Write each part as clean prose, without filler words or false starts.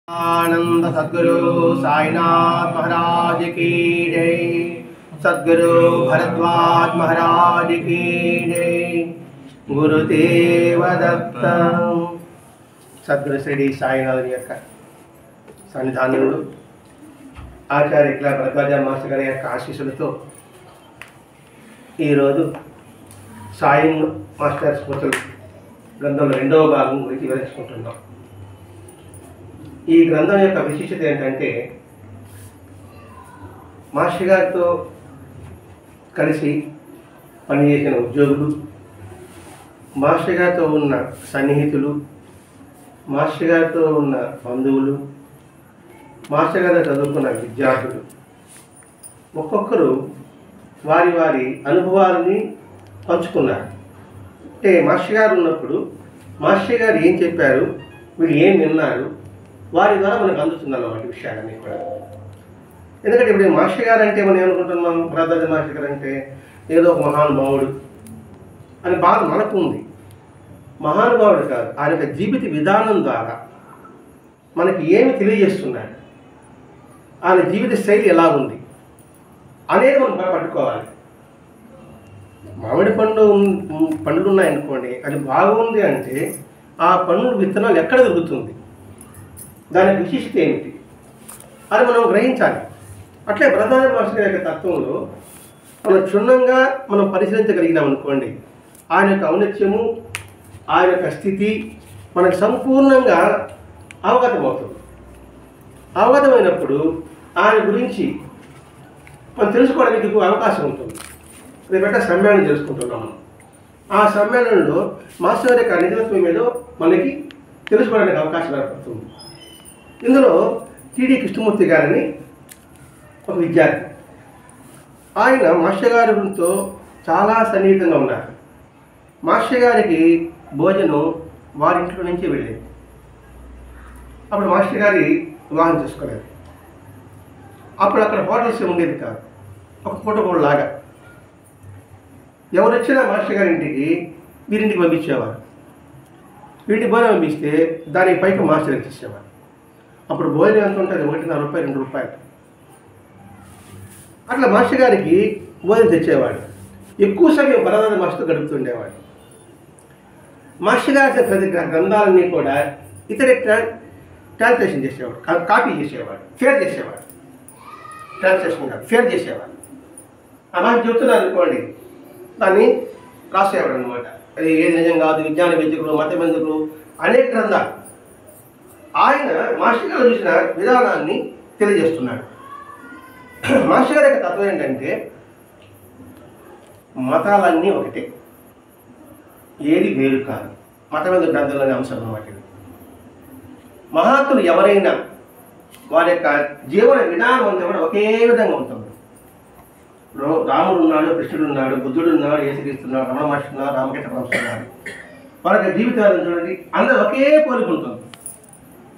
आनंद सद्गुरु साईनाथ महाराज की जय। सद्गुरु भरद्वाज महाराज की जय। गुरुदेव दत्त। सद्गुरु श्री साईनाथ యొక్క సన్నిధానంలో ఆచార్య ఇట్లా భరద్వాజ మాస్టర్ గారి యొక్క ఆశీస్సులతో ఈరోజు సాయి మాస్టర్ స్మృతులు గ్రంథంలో రెండవ భాగం గురించి వివరించుకుంటున్నాం. ఈ గ్రంథం యొక్క విశిష్టత ఏంటంటే, మాస్టర్ గారితో కలిసి పనిచేసిన ఉద్యోగులు, మాస్టర్ గారితో ఉన్న సన్నిహితులు, మాస్టర్ గారితో ఉన్న బంధువులు, మాస్టర్ గారితో చదువుకున్న విద్యార్థులు ఒక్కొక్కరు వారి వారి అనుభవాలని పంచుకున్నారు. అంటే మాస్టర్ గారు ఉన్నప్పుడు మాస్టర్ గారు ఏం చెప్పారు, వీళ్ళు ఏం విన్నారు, వారి ద్వారా మనకు అందుతున్నాం అన్నమాట విషయాలన్నీ కూడా. ఎందుకంటే ఇప్పుడు మాస్టర్ గారు అంటే మనం ఏమనుకుంటున్నాం, భరద్వాజ మాస్టర్ గారు అంటే ఏదో ఒక మహానుభావుడు అని బాధ మనకు ఉంది. మహానుభావుడు కాదు, ఆయన యొక్క జీవిత విధానం ద్వారా మనకి ఏమి తెలియజేస్తున్నాడు, ఆయన జీవిత శైలి ఎలా ఉంది అనేది మనం పట్టుకోవాలి. మామిడి పండులు ఉన్నాయనుకోండి, అది బాగుంది అంటే ఆ పండు విత్తనాలు ఎక్కడ దొరుకుతుంది, దాని విశిష్టత ఏమిటి అది మనం గ్రహించాలి. అట్లే భరద్వాజ మాస్టర్ యొక్క తత్వంలో మనం క్షుణ్ణంగా మనం పరిశీలించగలిగినాం అనుకోండి, ఆయన యొక్క ఔన్నత్యము, ఆయన యొక్క స్థితి మనకు సంపూర్ణంగా అవగతమవుతుంది. అవగతమైనప్పుడు ఆయన గురించి మనం తెలుసుకోవడానికి అవకాశం ఉంటుంది. రేపట సమ్మేళనం చేసుకుంటున్నాం. ఆ సమ్మేళనంలో మాస్టర్ యొక్క నిజత్వం ఏదో మనకి తెలుసుకోవడానికి అవకాశం ఏర్పడుతుంది. ఇందులో టీడీ కృష్ణమూర్తి గారని ఒక విద్యార్థి, ఆయన మాస్టర్ గారితో చాలా సన్నిహితంగా ఉన్నారు. మాస్టర్ గారికి భోజనం వారింట్లో నుంచే వెళ్ళేది. అప్పుడు మాస్టర్ గారి వివాహం చేసుకోలేదు. అప్పుడు అక్కడ హోటల్స్ ఉండేది కాదు, ఒక పూటకోడు లాగా. ఎవరు వచ్చినా మాస్టర్ గారి ఇంటికి వీరింటికి పంపించేవారు. వీటికి భోజనం పంపిస్తే దానికి పైకి మాస్టర్ ఇచ్చేసేవారు. అప్పుడు భోజనం ఎంత ఉంటుంది, ₹1.5 ₹2. అట్లా మాస్టర్ గారికి భోజనం తెచ్చేవాడు. ఎక్కువ సమయం భరద్వాజ మాస్టర్ గడుపుతుండేవాడు. మాస్టర్ గారి ప్రతి గ్రంథాలన్నీ కూడా ఇతరే ట్రాన్స్లేషన్ చేసేవాడు, కాపీ చేసేవాడు, ఫేర్ చేసేవాడు. ట్రాన్స్లేషన్ కాదు, ఫేర్ చేసేవాడు. ఆ మాట చెబుతున్నారు అనుకోండి, దాన్ని రాసేవాడు అనమాట. అది ఏది నిజం కాదు, విజ్ఞాన వేదికలు, మత బంధుకులు, అనేక గ్రంథాలు ఆయన మాస్టర్ గారు చూసిన విధానాన్ని తెలియజేస్తున్నాడు. మాస్టర్ గారి యొక్క తత్వం ఏంటంటే, మతాలన్నీ ఒకటే, ఏది వేరు కాదు. మతమైన గ్రంథంలోని అంశం అన్నమాట. మహాత్ములు ఎవరైనా వారి యొక్క జీవన విధానం అంతా కూడా ఒకే విధంగా ఉంటుంది. రాముడు ఉన్నాడు, కృష్ణుడు ఉన్నాడు, బుద్ధుడు ఉన్నాడు, యేసుక్రీస్తున్నాడు, రమణ మహర్షి ఉన్నారు, రామకృష్ణ పరమహంస ఉన్నారు. వారి యొక్క జీవితాలను చూడండి, అందరూ ఒకే పోలిక ఉంటుంది.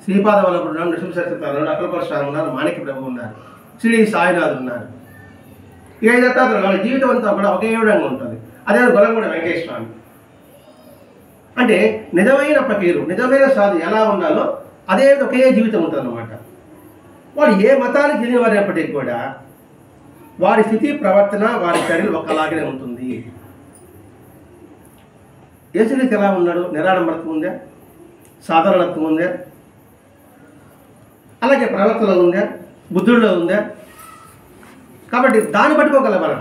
శ్రీపాద వల్లభుడు ఉన్నారు, నృసింహసరస్వతి, అక్కల పరశురామ ఉన్నారు, మాణిక్య ప్రభు ఉన్నారు, శ్రీ సాయినాథ్ ఉన్నారు. ఇక వాళ్ళ జీవితం అంతా కూడా ఒకే విధంగా ఉంటుంది. అదే గొల్లగూడ వెంకటేశ్వర స్వామి అంటే నిజమైన ఫకీరు, నిజమైన సాధు ఎలా ఉండాలో అదే ఒకే జీవితం ఉంటుంది అన్నమాట. వాళ్ళు ఏ మతానికి చెందిన వారైనప్పటికీ కూడా వారి స్థితి, ప్రవర్తన, వారి చర్యలు ఒకలాగానే ఉంటుంది. యేసుక్రీస్తు ఎలా ఉన్నాడు, నిరాడంబరత్వం ఉందా, సాధారణత్వం ఉందా, అలాగే ప్రవర్తనలో ఉందా, బుద్ధుడిలో ఉందా. కాబట్టి దాన్ని పట్టుకోగల మనం.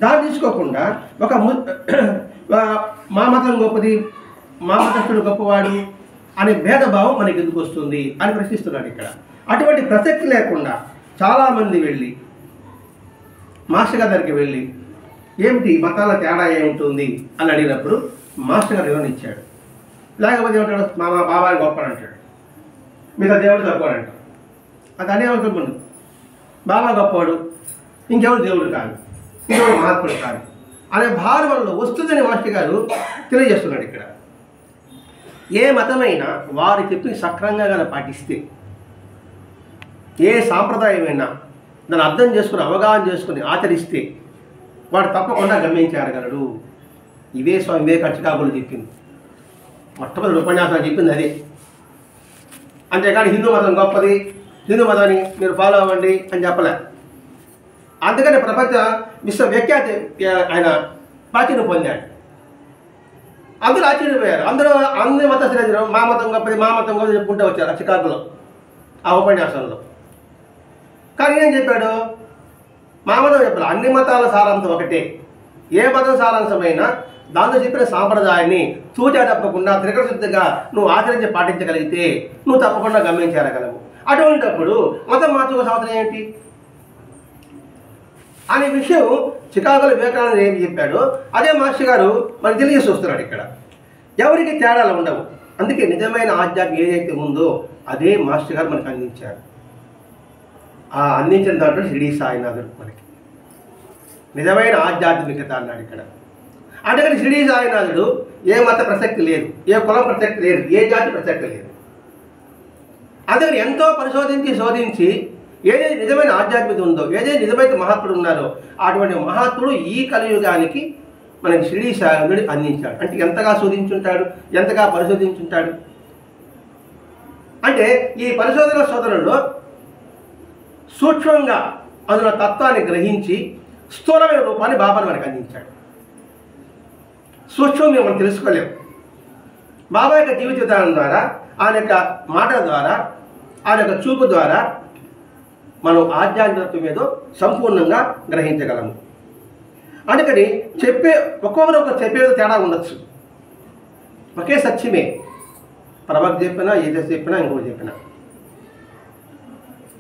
దాన్ని తీసుకోకుండా ఒక మా మతం గొప్పది, మా మతస్థుడు గొప్పవాడు అనే భేదభావం మనకి ఎందుకు వస్తుంది అని ప్రశ్నిస్తున్నాడు ఇక్కడ. అటువంటి ప్రసక్తి లేకుండా చాలామంది వెళ్ళి మాస్టర్ గారి దగ్గరికి వెళ్ళి ఏమిటి మతాల తేడా ఏముంటుంది అని అడిగినప్పుడు మాస్టర్ గారు వివరణ ఇచ్చాడు. లేకపోతే ఏమంటాడు, మా బాబాని గొప్పని అంటాడు, మిగతా దేవుడు తక్కువ అంటాడు. అది అనేమనుకుంటుంది, బాబా గొప్పవాడు, ఇంకెవరు దేవుడు కాదు, ఇంకెవరు మహాత్ముడు కాదు అనే భారం వల్ల వస్తుందని మాస్టర్ గారు తెలియజేస్తున్నాడు ఇక్కడ. ఏ మతమైనా వారి చెప్పి సక్రమంగా పాటిస్తే, ఏ సాంప్రదాయమైనా దాన్ని అర్థం చేసుకుని, అవగాహన చేసుకుని ఆచరిస్తే వాడు తప్పకుండా గమనించగలడు. ఇవే స్వామి వివేకానంద చికాగోలో చెప్పింది. మొట్టమొదటి ఉపన్యాసం చెప్పింది అదే. అంతేకాని హిందూ మతం గొప్పది, హిందూ మతాన్ని మీరు ఫాలో అవ్వండి అని చెప్పలే. అందుకని ప్రపంచ విశ్వవిఖ్యాతి ఆయన ప్రాచీనం పొందాడు. అందరూ ఆశ్చర్యపోయారు. అన్ని మతస్థులు మా మతం గొప్పది, మా మతం గొప్పది చెప్పుకుంటూ వచ్చారు చికాకులో ఆ ఉపన్యాసంలో. కానీ ఏం చెప్పాడు? మా మతం చెప్పాలి, అన్ని మతాల సారాంశం ఒకటే. ఏ మతం సారాంశమైనా దాంతో చెప్పిన సాంప్రదాయాన్ని తూచా తప్పకుండా త్రికరశుద్ధిగా నువ్వు ఆచరించి పాటించగలిగితే నువ్వు తప్పకుండా గమనించగలవు. అటువంటిప్పుడు మతం మార్చుకోవాల్సిన అవసరం ఏంటి అనే విషయం చికాగోలో వివేకానంద ఏం చెప్పాడో అదే మాస్టర్ గారు మనకు తెలియజేసి వస్తున్నాడు. ఇక్కడ ఎవరికి తేడాలు ఉండవు. అందుకే నిజమైన ఆధ్యాత్మిక ఏదైతే ఉందో అదే మాస్టర్ గారు మనకు అందించారు. ఆ అందించిన దాంట్లో షిరిడి సాయినాథుడు మనకి నిజమైన ఆధ్యాత్మికత అన్నాడు ఇక్కడ. అందుకని షిరిడి సాయినాథుడు ఏ మత ప్రసక్తి లేదు, ఏ కులం ప్రసక్తి లేదు, ఏ జాతి ప్రసక్తి లేదు. అందుకని ఎంతో శోధించి ఏదైతే నిజమైన ఆధ్యాత్మికత ఉందో, ఏదైతే నిజమైన మహాత్ముడు ఉన్నారో అటువంటి మహాత్ముడు ఈ కలియుగానికి మనకి షిరిడి సాయినాథుడు అందించాడు. అంటే ఎంతగా శోధించుంటాడు, ఎంతగా పరిశోధించుంటాడు అంటే ఈ పరిశోధన శోధనలో సూక్ష్మంగా అందులో తత్వాన్ని గ్రహించి స్థూలమైన రూపాన్ని బాబాను మనకు అందించాడు. సూక్ష్మం మనం తెలుసుకోలేము. బాబా యొక్క జీవిత విధానం ద్వారా, ఆయన యొక్క మాటల ద్వారా, ఆయన యొక్క చూపు ద్వారా మనం ఆధ్యాత్మికత్వం ఏదో సంపూర్ణంగా గ్రహించగలము. అందుకని ఒక్కొక్కరు చెప్పేది తేడా ఉండొచ్చు, ఒకే సత్యమే. ప్రవక్త చెప్పినా, ఏదో చెప్పినా, ఇంకోటి చెప్పినా,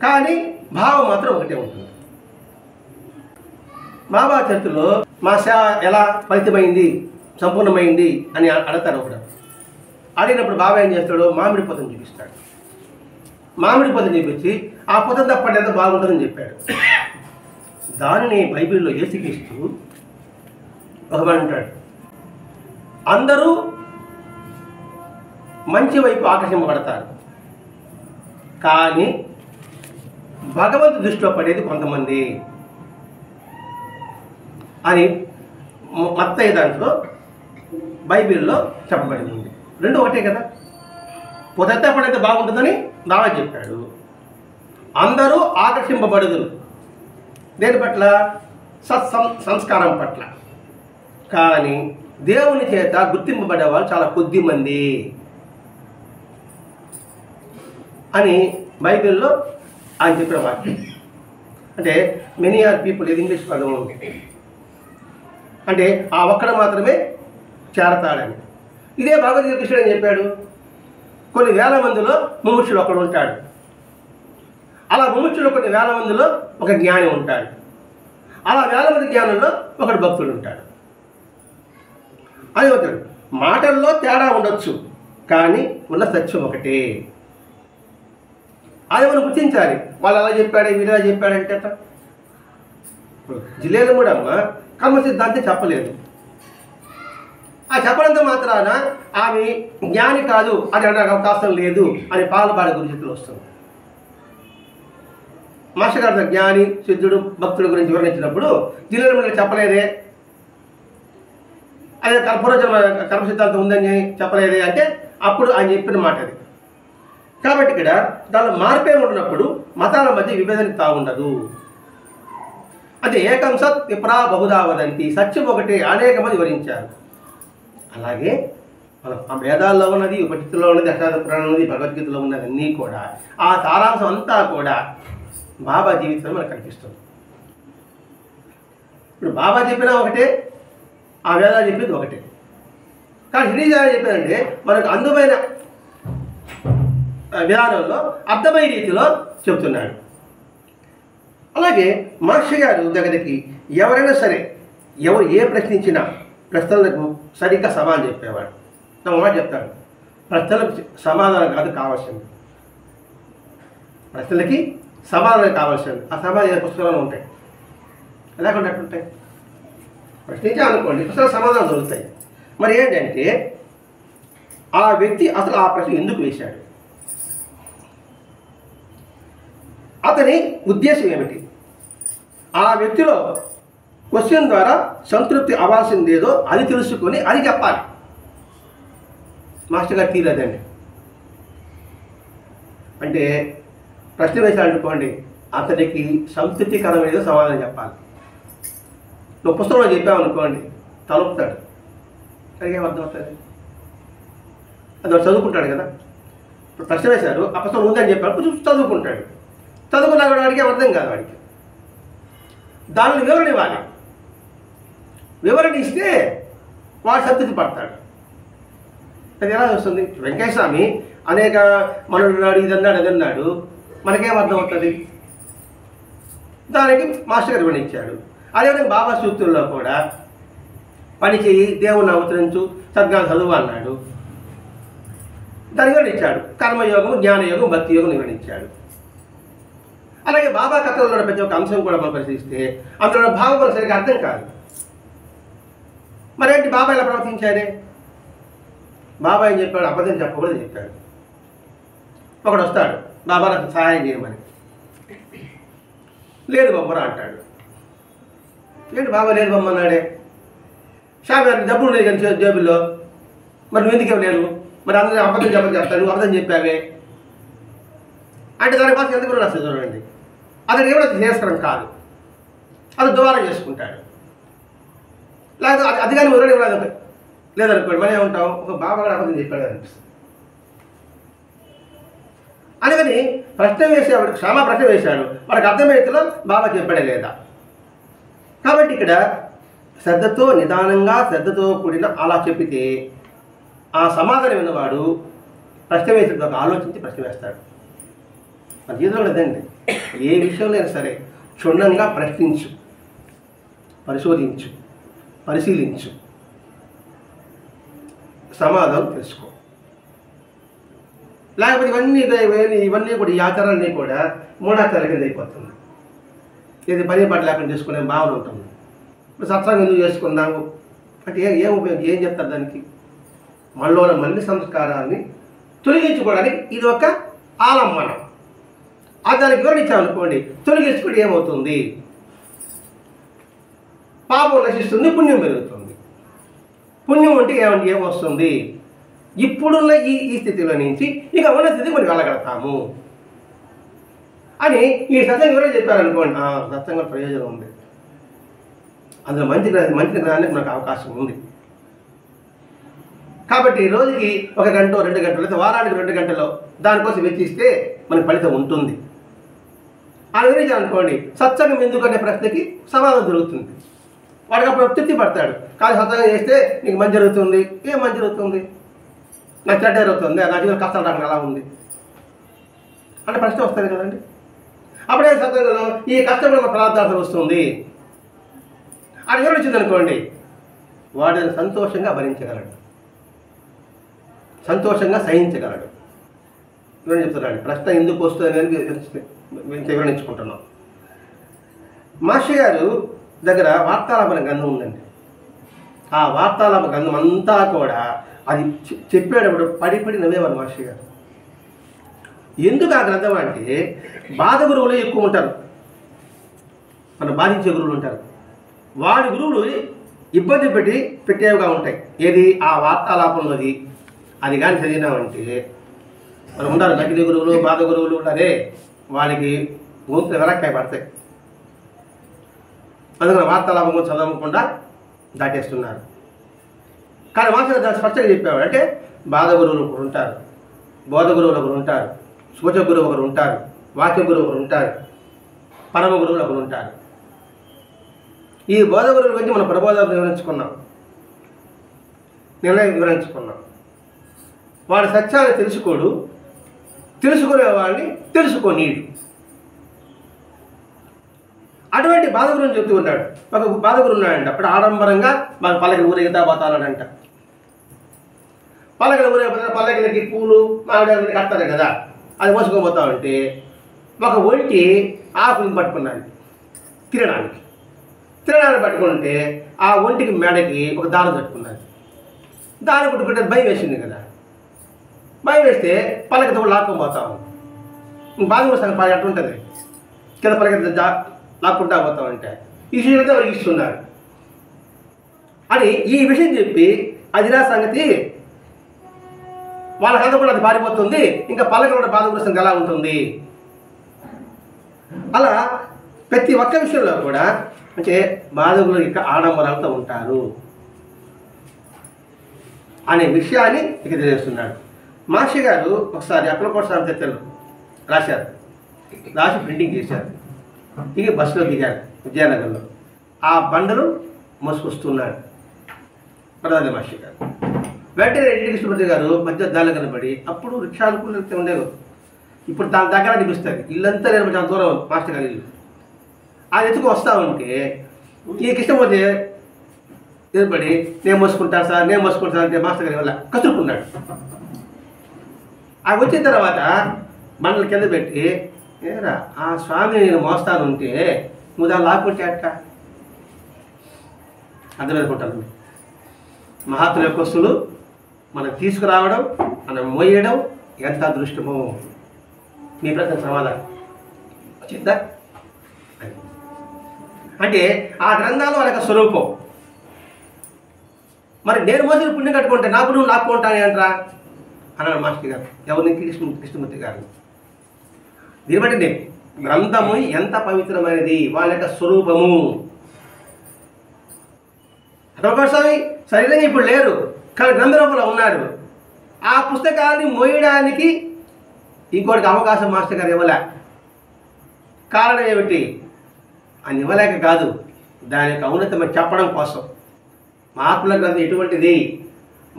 కానీ భావం మాత్రం ఒకటే ఉంటుంది. బాబా చర్చలో మా సేవ ఎలా ఫలితమైంది, సంపూర్ణమైంది అని అడతారు ఒకడు. అడిగినప్పుడు బాబా ఏం చేస్తాడు? మామిడి పొదను చూపిస్తాడు. మామిడి పొదను చూపించి ఆ పొద తప్పండి ఎంత బాగుంటుందని చెప్పాడు. దానిని బైబిల్లో యేసుక్రీస్తు ఒకవాడు అంటాడు, అందరూ మంచి వైపు ఆకర్షింపబడతారు, కానీ భగవంతు దృష్టిలో పడేది కొంతమంది అని మత్తయి దాంట్లో బైబిల్లో చెప్పబడి ఉంది. రెండు ఒకటే కదా. పొదత పడైతే బాగుంటుందని బాగా చెప్పాడు. అందరూ ఆకర్షింపబడుదురు దేని పట్ల? సంస్కారం పట్ల. కానీ దేవుని చేత గుర్తింపబడే వాళ్ళు చాలా కొద్ది మంది అని బైబిల్లో ఆయన చెప్పిన వాక్యం. అంటే మెనీ ఆర్ పీపుల్, ఇది ఇంగ్లీష్ పదం ఉంది. అంటే ఆ ఒక్కడ మాత్రమే చేరతాడని. ఇదే భగవద్గీత కృష్ణుడు అని చెప్పాడు, కొన్ని వేల మందిలో ముముక్షుడు ఒకడు ఉంటాడు. అలా ముముక్షుడు కొన్ని వేల మందిలో ఒక జ్ఞాని ఉంటాడు. అలా వేల మంది జ్ఞానంలో ఒకడు భక్తుడు ఉంటాడు అని అవుతాడు. మాటల్లో తేడా ఉండొచ్చు, కానీ ఉన్న సత్యం ఒకటే. అది మనం గుర్తించాలి. వాళ్ళు అలా చెప్పాడు, వీళ్ళు అలా చెప్పాడంటే ఇప్పుడు జిల్లేలు కూడా కర్మ సిద్ధాంతం చెప్పలేదు. ఆ చెప్పడంతో మాత్రాన ఆమె జ్ఞాని కాదు అని అనడానికి అవకాశం లేదు అని పాలపాడ గురించి వస్తుంది. మాస్టర్ గారు జ్ఞాని, సిద్ధుడు, భక్తుడు గురించి వివరించినప్పుడు జిల్లేలు చెప్పలేదే, అదే కర్మ సిద్ధాంతం ఉందని చెప్పలేదే అంటే అప్పుడు ఆయన చెప్పిన మాట అది. కాబట్టి ఇక్కడ దానిలో మార్పే ఉన్నప్పుడు మతాల మధ్య విభేదన తాగుండదు. అంటే ఏకం సత్ విప్రా బహుదా వదంతి, సత్యం ఒకటే అనేక మంది వివరించారు. అలాగే మనం ఆ వేదాల్లో ఉన్నది, ఉపనిషత్తులో ఉన్నది, అష్టాదశ పురాణంలో ఉన్నది, భగవద్గీతలో ఉన్నది అన్నీ కూడా ఆ సారాంశం అంతా కూడా బాబా జీవితంలో మనకు కనిపిస్తుంది. ఇప్పుడు బాబా చెప్పినా ఒకటే, ఆ వేదాలు చెప్పేది ఒకటే. కానీ షిరిడి సాయి చెప్పేదంటే మనకు అందుమైన విధానంలో అర్థమయ్యే రీతిలో చెబుతున్నాడు. అలాగే మాస్టర్ గారు దగ్గరికి ఎవరైనా సరే ఎవరు ఏ ప్రశ్నించినా ప్రశ్నలకు సరిగ్గా సమాధానం చెప్పేవాడు. నా మాట చెప్తాడు, ప్రశ్నలకు సమాధానం కాదు కావాల్సింది, ప్రశ్నలకి సమాధానం కావాల్సింది. ఆ సమాధానం పుస్తకాలు ఉంటాయి, లేకుండా అట్లుంటాయి. ప్రశ్నించాలనుకోండి, పుస్తకాలు సమాధానం దొరుకుతాయి. మరి ఏంటంటే ఆ వ్యక్తి అసలు ఆ ప్రశ్న ఎందుకు వేశాడు, అతని ఉద్దేశం ఏమిటి, ఆ వ్యక్తిలో క్వశ్చన్ ద్వారా సంతృప్తి అవ్వాల్సిందేదో అది తెలుసుకొని అది చెప్పాలి. మాస్టర్ గారు తీరదండి. అంటే ప్రశ్న వేశాడనుకోండి, అతనికి సంతృప్తికరమైన సమాధానం చెప్పాలి. నువ్వు పుస్తకంలో చెప్పావు అనుకోండి, తలుపుతాడు. అడిగే అర్థం అవుతుంది. అది వాడు చదువుకుంటాడు కదా. ఇప్పుడు ప్రశ్న వేశారు, ఆ పుస్తకం ఉందని చెప్పాడు, కొంచెం చదువుకుంటాడు. చదువుకున్నా కూడా వాడికి అర్థం కాదు. వాడికి దానిని వివరణ ఇవ్వాలి. వివరణ ఇస్తే వాడు సంతృప్తి పడతాడు. అది ఎలా వస్తుంది? వెంకయ్య స్వామి అనేక మనన్నాడు, ఇదన్నాడు, అదన్నాడు, మనకేం అర్థం అవుతుంది? దానికి మాస్టర్ గారు వివరించాడు. అదేవిధంగా బాబా సూక్తుల్లో కూడా పని చేయి, దేవుణ్ణి అవతరించు, సద్గానం చదువు అన్నాడు. దాన్ని వివరించాడు. కర్మయోగం, జ్ఞానయోగం, భక్తి యోగం వివరించాడు. అలాగే బాబా కథల్లో ప్రతి ఒక్క అంశం కూడా మనం పరిశీలిస్తే అందులో భావం సరిగ్గా అర్థం కాదు. మరేంటి బాబా ఎలా ప్రవర్తించారే? బాబా ఏం చెప్పాడు? అబద్ధం చెప్పకూడదు చెప్పాడు. ఒకడు వస్తాడు, బాబా నాకు సహాయం చేయమని. లేదు బొమ్మరా అంటాడు. ఏంటి బాబా లేదు బొమ్మన్నాడే? షాప్ డబ్బులు లేదు కానీ జేబుల్లో, మరి నువ్వు ఎందుకు ఇవ్వలేదు? మరి అందరూ అబద్ధం చెప్తాను, నువ్వు అబద్ధం చెప్పావే అంటే దాని కోసం ఎందుకు రాస్తుంది చూడండి. అతను ఏమైనా తినేస్తరం కాదు, అది ద్వారం చేసుకుంటాడు. లేకపోతే అది కానీ వివరణ ఇవ్వలేదు లేదనుకోండి, మనం ఏమంటాం? ఒక బాబా కూడా అబద్ధం చెప్పాడు అనిపిస్తుంది. అందుకని ప్రశ్న వేసేవాడు, క్షమా ప్రశ్న వేశాడు, వాడికి అర్థమయ్యేలో బాబా చెప్పాడే లేదా. కాబట్టి ఇక్కడ శ్రద్ధతో, నిదానంగా శ్రద్ధతో కూడిన అలా చెప్పితే ఆ సమాధానం విన్నవాడు ప్రశ్న వేసేటప్పుడు ఆలోచించి ప్రశ్న వేస్తాడు. మన జీవితంలో లేదండి, ఏ విషయంలో అయినా సరే క్షుణ్ణంగా ప్రశ్నించు, పరిశోధించు, పరిశీలించు, సమాధానం తెలుసుకో. లేకపోతే ఇవన్నీ కూడా ఈ ఆచారాలన్నీ కూడా మూఢాచారాల కింద అయిపోతుంది. ఇది పని పాట లేకుండా చేసుకునే భావన ఉంటుంది. ఇప్పుడు సత్సంగం ఎందుకు చేసుకుందాము అంటే ఏం ఉపయోగం? ఏం చెప్తారు దానికి? మనలోని మళ్ళీ సంస్కారాన్ని తొలగించుకోవడానికి ఇది ఒక ఆలంబనం. అది దానికి వివరించామనుకోండి, తొలగించుకుంటే ఏమవుతుంది? పాపం నశిస్తుంది, పుణ్యం పెరుగుతుంది. పుణ్యం అంటే ఏమొస్తుంది? ఇప్పుడున్న ఈ స్థితిలో నుంచి ఇక ఉన్న స్థితికి మనం వెళ్ళగలుగుతాము అని ఈ సత్సంగం ఎవరో చెప్పారనుకోండి, సత్సంగం ప్రయోజనం ఉంది, అందులో మంచి జ్ఞానానికి మనకు అవకాశం ఉంది. కాబట్టి రోజుకి 1 గంట 2 గంటలు లేదా వారానికి 2 గంటలు దానికోసం వెచ్చిస్తే మనకు ఫలితం ఉంటుంది. ఆ గురించి అనుకోండి, సత్సంగం ఎందుకు అనే ప్రశ్నకి సమాధానం దొరుకుతుంది. వాడికి అప్పుడు తృప్తి పడతాడు. కానీ సత్సంగం చేస్తే నీకు మంచి జరుగుతుంది. ఏం మంచి జరుగుతుంది? నాకు చెడ్డ జరుగుతుంది, నా జీవితం కష్టాలు రాకుండా ఎలా ఉంది అంటే ప్రశ్న వస్తుంది కదండి. అప్పుడే సత్సంగంలో ఈ కష్టమైన పదార్థాలు వస్తుంది అది వివరించింది అనుకోండి, వాడిని సంతోషంగా భరించగలడు, సంతోషంగా సహించగలడు. వివరణ చెప్తున్నాడు. ప్రశ్న ఎందుకు వస్తుంది వివరించుకుంటున్నాం. మాస్టర్ గారు దగ్గర వార్తాలాపన గ్రంథం ఉందండి. ఆ వార్తాలాప గ్రంథం అంతా కూడా అది చెప్పేటప్పుడు పడి నవ్వేవారు మాస్టర్ గారు. ఎందుకు ఆ గ్రంథం అంటే బాధ గురువులు ఎక్కువ ఉంటారు, మన బాధించే గురువులు ఉంటారు. వాడి గురువులు ఇబ్బంది పెట్టేవిగా ఉంటాయి. ఏది? ఆ వార్తాలాపంలోది. అది కానీ చదివినామంటే మనం ఉంటారు నకిలీ గురువులు, బాధ గురువులు ఉంటారే, వాళ్ళకి గొంతులు వెనక్కాయ పడతాయి. అందుకని వార్తాలాపం చదవకుండా దాటేస్తున్నారు. కానీ మాస్టర్ దాన్ని స్పష్టంగా చెప్పేవాడు. అంటే బాధ గురువులు ఒకరు ఉంటారు, బోధ గురువులు ఒకరు ఉంటారు, సూచక గురువు ఒకరు ఉంటారు, వాక్య గురువు ఒకరు ఉంటారు, పరమ గురువులు ఒకరు ఉంటారు. ఈ బోధ గురువుల గురించి మనం ప్రబోధ వివరించుకున్నాం, నిర్ణయం వివరించుకున్నాం. వాడి సత్యాన్ని తెలుసుకోడు, తెలుసుకునే వాడిని తెలుసుకోనీడు. అటువంటి బాధ గురించి చెప్తూ ఉన్నాడు. ఒక బాధ గురు ఉన్నాడంట. అప్పుడు ఆడంబరంగా మన పల్లకిని ఊరేగుతా పోతానంట. పల్లకిని ఊరేగిపోతా, పల్లకిలకి పూలు మామిడి కడతారు కదా, అది మోసుకొని ఉంటే ఒక ఒంటి ఆకుని పట్టుకున్నాడు తినడానికి పట్టుకుంటే ఆ ఒంటికి మెడకి ఒక దారం కట్టుకున్నది. దారం పట్టుకుంటే భయం వేసింది కదా, భయం వేస్తే పల్లకితో లాక్కొని పోతాము. బాధ కూడా సగం ఎట్లా ఉంటుంది, కింద పల్లకి లాక్కుంటా పోతామంటే ఈ విషయంతో వారికి ఇస్తున్నారు అని ఈ విషయం చెప్పి అదిరా సంగతి వాళ్ళకంతా కూడా అది పారిపోతుంది, ఇంకా పల్లకి కూడా బాధపడుతుంది ఎలా ఉంటుంది. అలా ప్రతి ఒక్క విషయంలో కూడా అంటే బాధకులు ఇక ఆడంబరాలతో ఉంటారు అనే విషయాన్ని ఇక తెలియజేస్తున్నాడు. మాస్టర్ గారు ఒకసారి అక్కలకోట సామెతలు రాశారు, రాసి ప్రింటింగ్ చేశారు. దిగి బస్సులో దిగారు విద్యానగర్లో. ఆ బండలు మోసుకొస్తున్నాడు ప్రధాని మాస్టర్ గారు. వెంటనే రెడ్డి కృష్ణమూర్తి గారు మధ్య దాని కనబడి, అప్పుడు రిక్షాలు కూడా ఉండేవి, ఇప్పుడు దాని దగ్గర అనిపిస్తుంది. ఇల్లంతా నేను చాలా దూరం మాస్టర్ గారి ఇల్లు. ఆ ఎత్తుకు వస్తా ఉంటే ఈ కృష్ణమూర్తి నిలబడి నేను మోసుకుంటాను సార్, నేను మోసుకుంటాను అంటే మాస్టర్ గారి వల్ల కసురుకున్నాడు. ఆ వచ్చిన తర్వాత బండలు కింద పెట్టి, ఏరా ఆ స్వామిని నేను మోస్తానుంటే నువ్వు దాన్ని లాక్కుంటే అట్ట అర్థమనుకుంటాను. మహాత్ముల యొక్క వస్తువులు మనం తీసుకురావడం, మనం మోయడం ఎంత అదృష్టమో. మీ ప్రశ్న సమాధానం వచ్చిందా? అంటే ఆ గ్రంథాలు వాళ్ళ యొక్క స్వరూపం. మరి నేను మోసిన పుణ్యం కట్టుకుంటే నాకు నువ్వు లాక్కుంటాను అంటారా అన్నాడు మాస్టర్ గారు. ఎవరిని? కృష్ణమూర్తి గారు. దీన్ని బట్టి నేను గ్రంథము ఎంత పవిత్రమైనది, వాళ్ళ యొక్క స్వరూపము. ఒకసారి శరీరంగా ఇప్పుడు లేరు, కానీ గ్రంథ రూపంలో ఉన్నాడు. ఆ పుస్తకాన్ని మోయడానికి ఇంకోటికి అవకాశం మాస్టర్ గారు ఇవ్వలే. కారణం ఏమిటి? అని ఇవ్వలేక కాదు, దాని యొక్క ఔన్నతమని చెప్పడం కోసం. మహాత్ముల గ్రంథం ఎటువంటిది?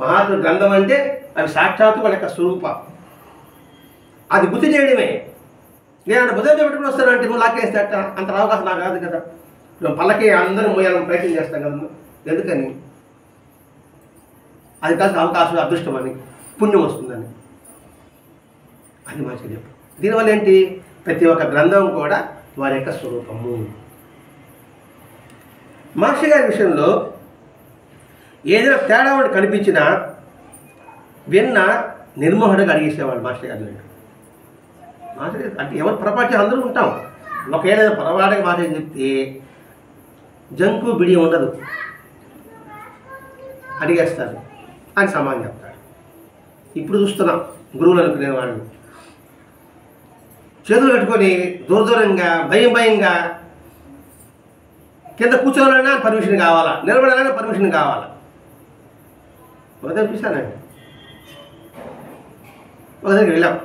మహాత్ముల గ్రంథం అంటే అవి సాక్షాత్తు వాళ్ళ యొక్క స్వరూపం. అది గుర్తు చేయడమే. నేను బుధం పెట్టుకుని వస్తానంటే నువ్వు లాక్కేస్తే అంత అవకాశం నాకు కాదు కదా. నువ్వు పల్లకి అందరూ మోయాలని ప్రయత్నం చేస్తాం కదా, ఎందుకని? అది కాస్త అవకాశం, అదృష్టం అని, పుణ్యం వస్తుందని. అది మంచిగా చెప్పు. దీనివల్ల ఏంటి? ప్రతి ఒక్క గ్రంథం కూడా వారి యొక్క స్వరూపము. మాస్టర్ గారి విషయంలో ఏదైనా తేడా ఒకటి కనిపించినా విన్న నిర్మోహుడిగా అడిగేసేవాళ్ళు మాస్టర్ గారు. మాస్టర్ గారు అంటే ఎవరు ప్రపంచం అందరూ ఉంటాం. ఒకవేళ పొరపాటుగా మాస్టర్ చెప్తే జంకు బిడి ఉండదు, అడిగేస్తారు అని సమాధానం చెప్తాడు. ఇప్పుడు చూస్తున్నాం గురువులు అనుకునే వాళ్ళు చేతులు కట్టుకొని దూరంగా భయంగా కింద కూర్చోవాలన్నా పర్మిషన్ కావాలా, నిలబడాలన్నా పర్మిషన్ కావాలా. ఒకసారి చూశానండి, ఒకసారికి వెళ్ళాం.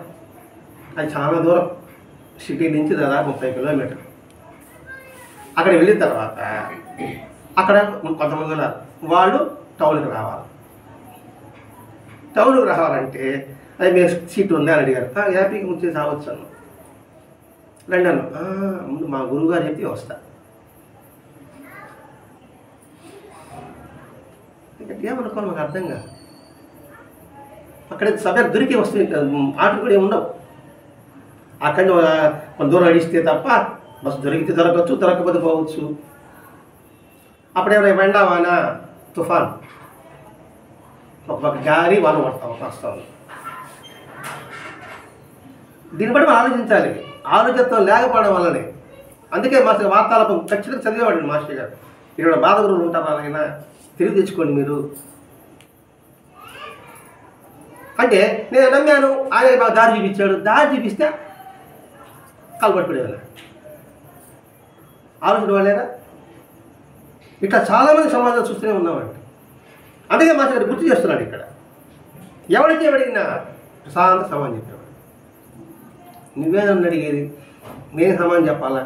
అది చాలా దూరం, సిటీ నుంచి దాదాపు 30 కిలోమీటర్లు. అక్కడ వెళ్ళిన తర్వాత అక్కడ కొంతమంది ఉన్నారు, వాళ్ళు టౌన్కి రావాలి. టౌన్కి రావాలంటే అది మీరు సీట్ ఉందా అని అడిగారు. హ్యాపీగా ముంచేసి రావచ్చు అన్న. రండి అన్న. ముందు మా గురువుగారు చెప్పి వస్తా. ఏమనుకోవాలి మాకు అర్థం కాదు. అక్కడ సభ్యులు దొరికి వస్తుంది, ఆటలు కూడా ఏమి ఉండవు. అక్కడ కొంత దూరం అడిస్తే తప్ప బస్సు దొరికితే దొరకవచ్చు, దొరకకపోతే పోవచ్చు. అప్పుడు ఎవరైనా వెండావాన తుఫాన్, ఒక గాలి వాన వస్తాం. దీన్ని బట్టి మనం ఆలోచించాలి. ఆలోచనతో లేకపోవడం వల్లనే. అందుకే మాస్టర్ వార్తాలాపం ఖచ్చితంగా చదివేవాడు మాస్టర్ గారు. ఇక్కడ బాధ గురువులు ఉంటారు, అలాగైనా తెలివి తెచ్చుకోండి మీరు అంటే. నేను నమ్మాను, ఆయన మాకు దారి చూపించాడు. దారి చూపిస్తే కాలుపట్టుకునేవాళ్ళు ఆలోచన వాళ్ళేనా? ఇట్లా చాలామంది సమాజాలు చూస్తూనే ఉన్నామండి. అందుకే మాస్టర్ గారు గుర్తు చేస్తున్నాడు ఇక్కడ. ఎవరైతే అడిగినా ప్రశాంత సమాధానం చెప్పేవాడు. నువ్వేనన్ను అడిగేది, నేను సమాధానం చెప్పాలా?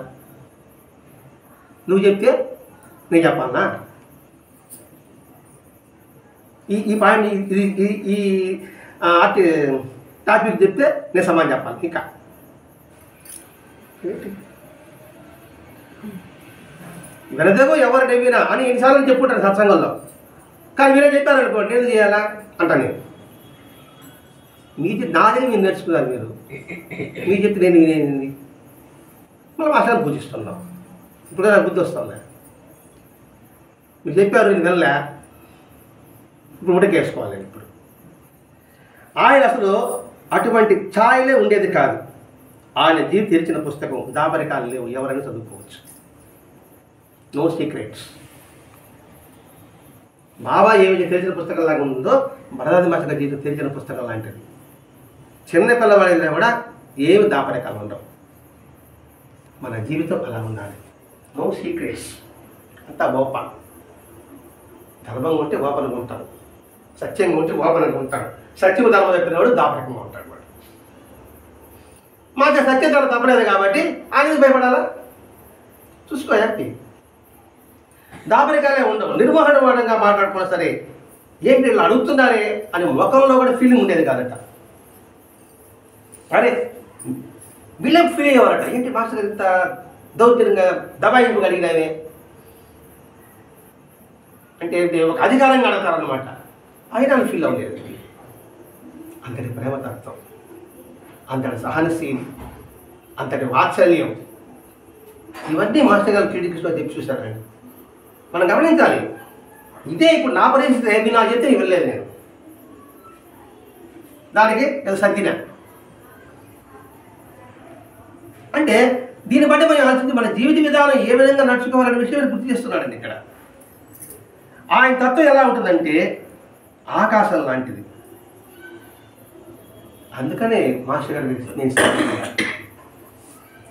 నువ్వు చెప్తే నేను చెప్పాలా? ఈ పాయింట్ ఈ టాపిక్ చెప్తే నేను సమాధానం చెప్పాలి. ఇంకా వినదేమో ఎవరు నవ్వినా అని ఎన్నిసార్లు చెప్పుకుంటాను సత్సంగంలో. కానీ మీరే చెప్పారనుకోండి, నేను చేయాలా అంటాను. నేను నాదే మీరు నేర్చుకున్నారు. మీరు చెప్తే నేను వినేది మనం అసలు పూజిస్తున్నాం. ఇప్పుడు నాకు బుద్ధి వస్తుందా? మీరు చెప్పారు, నేను వెళ్ళా, ఇప్పుడు ముటకేసుకోవాలి. ఇప్పుడు ఆయన అసలు అటువంటి ఛాయలే ఉండేది కాదు. ఆయన జీవి తెరిచిన పుస్తకం దాపరికాలు లేవు, ఎవరైనా చదువుకోవచ్చు. No secrets. బాబా ఏమి తెరిచిన పుస్తకం లాగా ఉందో భరదాది మాస్టర్ జీవితం తెరిచిన పుస్తకం లాంటిది. చిన్న పిల్లవాడిలో కూడా ఏమి దాపరికాలు ఉండవు. మన జీవితం అలా ఉండాలి. నో సీక్రెట్స్, అంతా ఓపెన్. ధర్మంగా ఉంటే ఓపెన్గా ఉంటాడు, సత్యంగా ఉంటే ఓపెన్గా ఉంటాడు. సత్యము ధర్మం చెప్పినవాడు దాపరికంగా ఉంటాడు. వాడు మాకు సత్యం ధర్మం తప్పలేదు కాబట్టి ఆయనకి భయపడాలా? చూసుకో హ్యాపీ. దాపరికాలే ఉండవు. నిర్వహణవాడంగా మాట్లాడుకున్నా సరే ఏంటి వీళ్ళు అడుగుతున్నారే అని ముఖంలో కూడా ఫీలింగ్ ఉండేది కాదట. అరే వీళ్ళే ఫీల్ అయ్యేవారట, ఏంటి మాస్టర్ ఇంత దౌర్జన్యంగా దబాయింపు కలిగినవే అంటే ఒక అధికారంగా అడతారనమాట. ఆయన ఫీల్ అవ్వలేదు. అంతటి ప్రేమతత్వం, అంతటి సహనశీలి, అంతటి వాత్సల్యం, ఇవన్నీ మాస్టర్ గారు శ్రీకృష్ణ చెప్పి చూశారండి. మనం గమనించాలి. ఇదే ఇప్పుడు నా పరిస్థితి ఏమి నా చెప్తే వెళ్ళలేదు నేను, దానికి సగ్గిన అంటే దీన్ని బట్టి మనం ఆలోచించి మన జీవిత విధానం ఏ విధంగా నడుచుకోవాలనే విషయాన్ని గుర్తు చేస్తున్నాడండి ఇక్కడ. ఆయన తత్వం ఎలా ఉంటుందంటే ఆకాశం లాంటిది. అందుకనే మాస్టర్ గారు నేను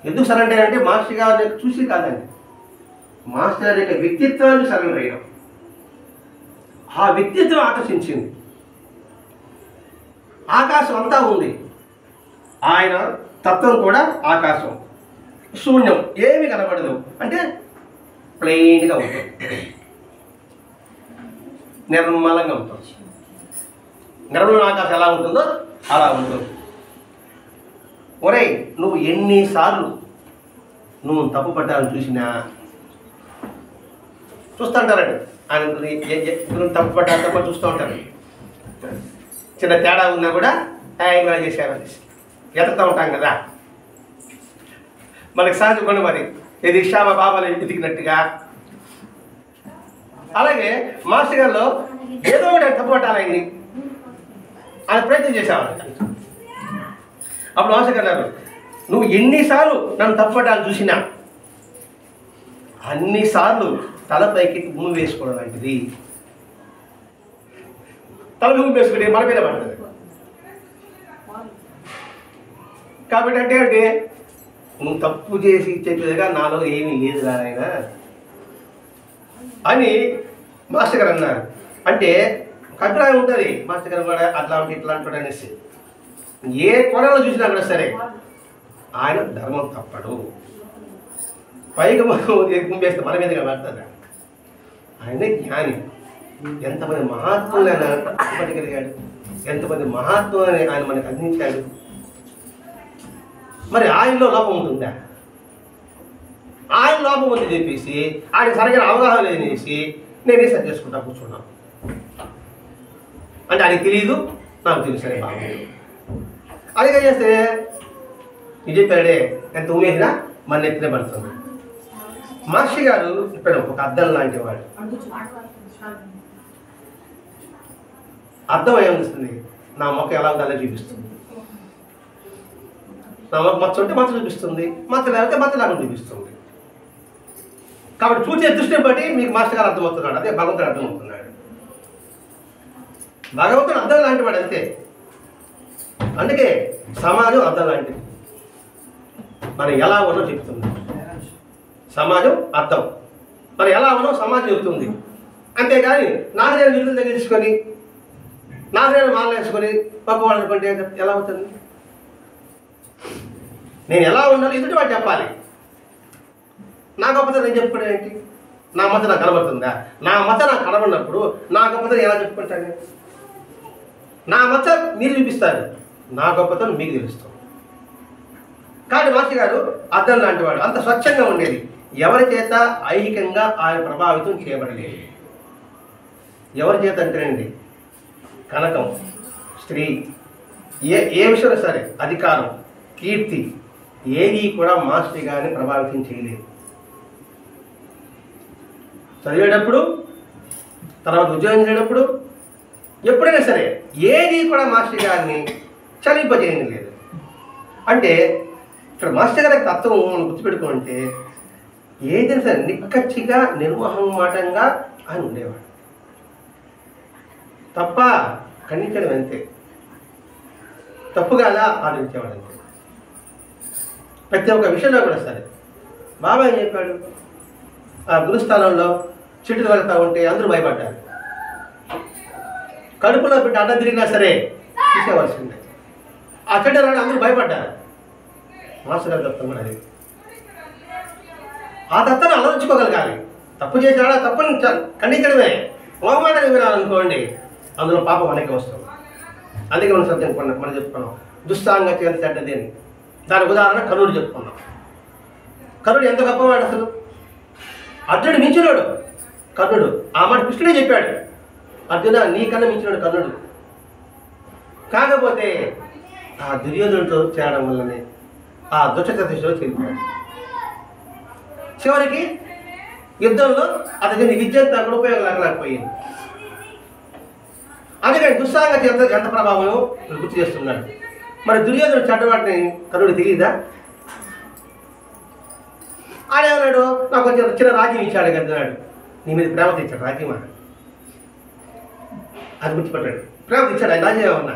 ఎందుకు సరెండర్ అంటే మాస్టర్ గారిని చూసి కాదండి, మాస్టర్ గారి యొక్క వ్యక్తిత్వాన్ని సరెండర్ అయ్యాం. ఆ వ్యక్తిత్వం ఆకర్షించింది. ఆకాశం అంతా ఉంది, ఆయన తత్వం కూడా ఆకాశం. శూన్యం, ఏమి కనబడదు, అంటే ప్లెయిన్గా ఉంటుంది, నిర్మలంగా ఉంటుంది. నిర్మల ఆకాశం ఎలా ఉంటుందో అలా ఉంటుంది. ఒరేయ్ నువ్వు ఎన్నిసార్లు నువ్వు తప్పు పడ్డాలని చూసినా చూస్తుంటారండి. ఆయన తప్పు పడ్డా తప్ప చూస్తూ ఉంటారు. చిన్న తేడా ఉన్నా కూడా ఇలా చేసేవాళ్ళు ఎదుగుతూ ఉంటాం కదా. మనకి సహజ కొన్ని మరి ఇది శ్యామ బాబాలు ఎదిగినట్టుగా. అలాగే మాస్టర్ గారిలో ఏదో ఒకటి తప్పు పట్టాలి ఆయన్ని ఆయన ప్రయత్నం చేసేవాళ్ళు. అప్పుడు మాస్టర్ గారు అన్నారు, నువ్వు ఎన్నిసార్లు నన్ను తప్పు పట్టాలని చూసినా అన్నిసార్లు తలపైకి భూమి వేసుకోవడం లాంటిది. తల భూమి వేసుకుంటే మన మీద పడుతుంది. కాబట్టి అంటే నువ్వు తప్పు చేసి చెప్పేదిగా నాలో ఏమీ లేదు నాయన అని మాస్టర్ గారు అన్నారు. అంటే ఒక అభిప్రాయం ఉంటుంది మాస్టర్ గారు కూడా అట్లాంటి ఇట్లాంటి అనేసి. ఏ కొనలో చూసినా కూడా సరే ఆయన ధర్మం తప్పడు. పైగా మనం వేస్తే మన మీదగా పడుతుంది. ఆయనే జ్ఞాని. ఎంతమంది మహాత్ములు ఆయన పట్టుకెళ్ళగాడు, ఎంతమంది మహాత్ములని ఆయన మనకు అందించాడు. మరి ఆయనలో లోపం ఉంటుందా? ఆయన లోపం ఉంది చెప్పేసి ఆయన సరైన అవగాహన లేనేసి నేనే సరి చేసుకుంటా కూర్చున్నాను. అంటే ఆయనకి తెలియదు, నాకు తెలుసు అనే భావం. అలాగే చేస్తే ఇది చెప్పాడే ఎంత ఉమేసినా మన ఎత్తునే పడుతుంది. మహర్షి గారు చెప్పాడు ఒక అద్దం లాంటి వాడు. అర్థం ఏమనిస్తుంది, నా మొక్క ఎలా ఉందో అలా చూపిస్తుంది. నా మొక్క మచ్చ ఉంటే మచ్చ చూపిస్తుంది, మచ్చ లేకపోతే మచ్చ లాగా చూపిస్తుంది. కాబట్టి చూసే దృష్టిని బట్టి మీకు మాస్టర్ గారు అర్థమవుతున్నాడు, అదే భగవంతుడు అర్థమవుతున్నాడు. భగవంతుడు అర్థం లాంటి వాడు అంతే. అందుకే సమాజం అర్థం లాంటిది. మనం ఎలా ఉన్నో చెప్తుంది సమాజం. అర్థం మరి ఎలా ఉన్నో సమాజం చెప్తుంది. అంతేగాని నాకు నేను నిధులు తగ్గించుకొని నాకు నేను మాలేసుకొని పక్కవాళ్ళు అనుకుంటే ఎలా అవుతుంది? నేను ఎలా ఉండాలి ఎదుటి వాడు చెప్పాలి. నా గొప్పతనం నేను చెప్పుకోవడం ఏంటి? నా మత నాకు కనబడుతుందా? నా మత నాకు కనబడినప్పుడు నా గొప్పతనం ఎలా చెప్పుకుంటాను? నా మత మీరు చూపిస్తారు, నా గొప్పతనం మీకు తెలుస్తాం. కానీ మాస్టర్ గారు అద్దం లాంటి వాడు. అంత స్వచ్ఛంగా ఉండేది. ఎవరి చేత ఐహికంగా ఆయన ప్రభావితం చేయబడలేదు. ఎవరి చేత అంటేనండి కనకం, స్త్రీ, ఏ విషయంలో సరే, అధికారం, కీర్తి, ఏది కూడా మాస్టర్ గారిని ప్రభావితం చేయలేదు. చదివేటప్పుడు, తర్వాత ఉద్యోగం చేసేటప్పుడు, ఎప్పుడైనా సరే ఏది కూడా మాస్టర్ గారిని చలింపజేయడం లేదు. అంటే ఇక్కడ మాస్టర్ గారి తత్వం గుర్తుపెట్టుకుంటే ఏదైనా సరే నిక్కచ్చిగా నిర్మోహమాటంగా ఆయన ఉండేవాడు తప్ప ఖండించడం అంతే. తప్పుగాలా ఆలోచించేవాడు అంతే. ప్రతి ఒక్క విషయంలో కూడా సరే. బాబా ఏం చెప్పాడు, ఆ గురుస్థానంలో చెట్టులు వెళ్తూ ఉంటే అందరూ భయపడ్డారు. కడుపులో పెట్టి అడ్డం తిరిగినా సరే తీసేవాల్సిందే. ఆ చెట్టు రాని అందరూ భయపడ్డారు. మాస్టర్ గారి తత్వం కూడా అది. ఆ తత్వాన్ని ఆలోచించుకోగలగాలి. తప్పు చేసినా తప్పుని ఖండించడమే. మొహమాటం వినాలనుకోండి, అందులో పాపం అనేక వస్తుంది. అందుకే మనం సత్యం మనం చెప్పుకున్నాం, దుస్సాంగ చేత చెడ్డది అని. దానికి ఉదాహరణ కర్ణుడు చెప్పుకున్నాం. కర్ణుడు ఎంత గొప్పవాడు అసలు, అర్జునుడు మించినాడు కర్ణుడు. ఆ మాట కృష్ణుడే చెప్పాడు, అర్జున నీకన్నా మించినాడు కర్ణుడు. కాకపోతే ఆ దుర్యోధనుడితో చేరడం వల్లనే ఆ దుష్టచతుష్టలో చేరిపోయాడు. చివరికి యుద్ధంలో అతని విద్య అంతా కూడా ఉపయోగం లేకపోయింది. అందుకని దుస్సాంగ ఎంత ప్రభావం గుర్తు చేస్తున్నాడు. మరి దుర్యోధనుడు చెడ్డవాటిని కర్ణుడు తెలియదా? ఆడేమన్నాడు, నాకు కొంచెం చిన్న రాజ్యం ఇచ్చాడు కదన్నాడు. నీ మీద ప్రేమ తెచ్చాడు రాజ్యమా, అది గుర్తుపట్టాడు. ప్రేమ తెచ్చాడు, ఆయన రాజ్యం ఏమన్నా.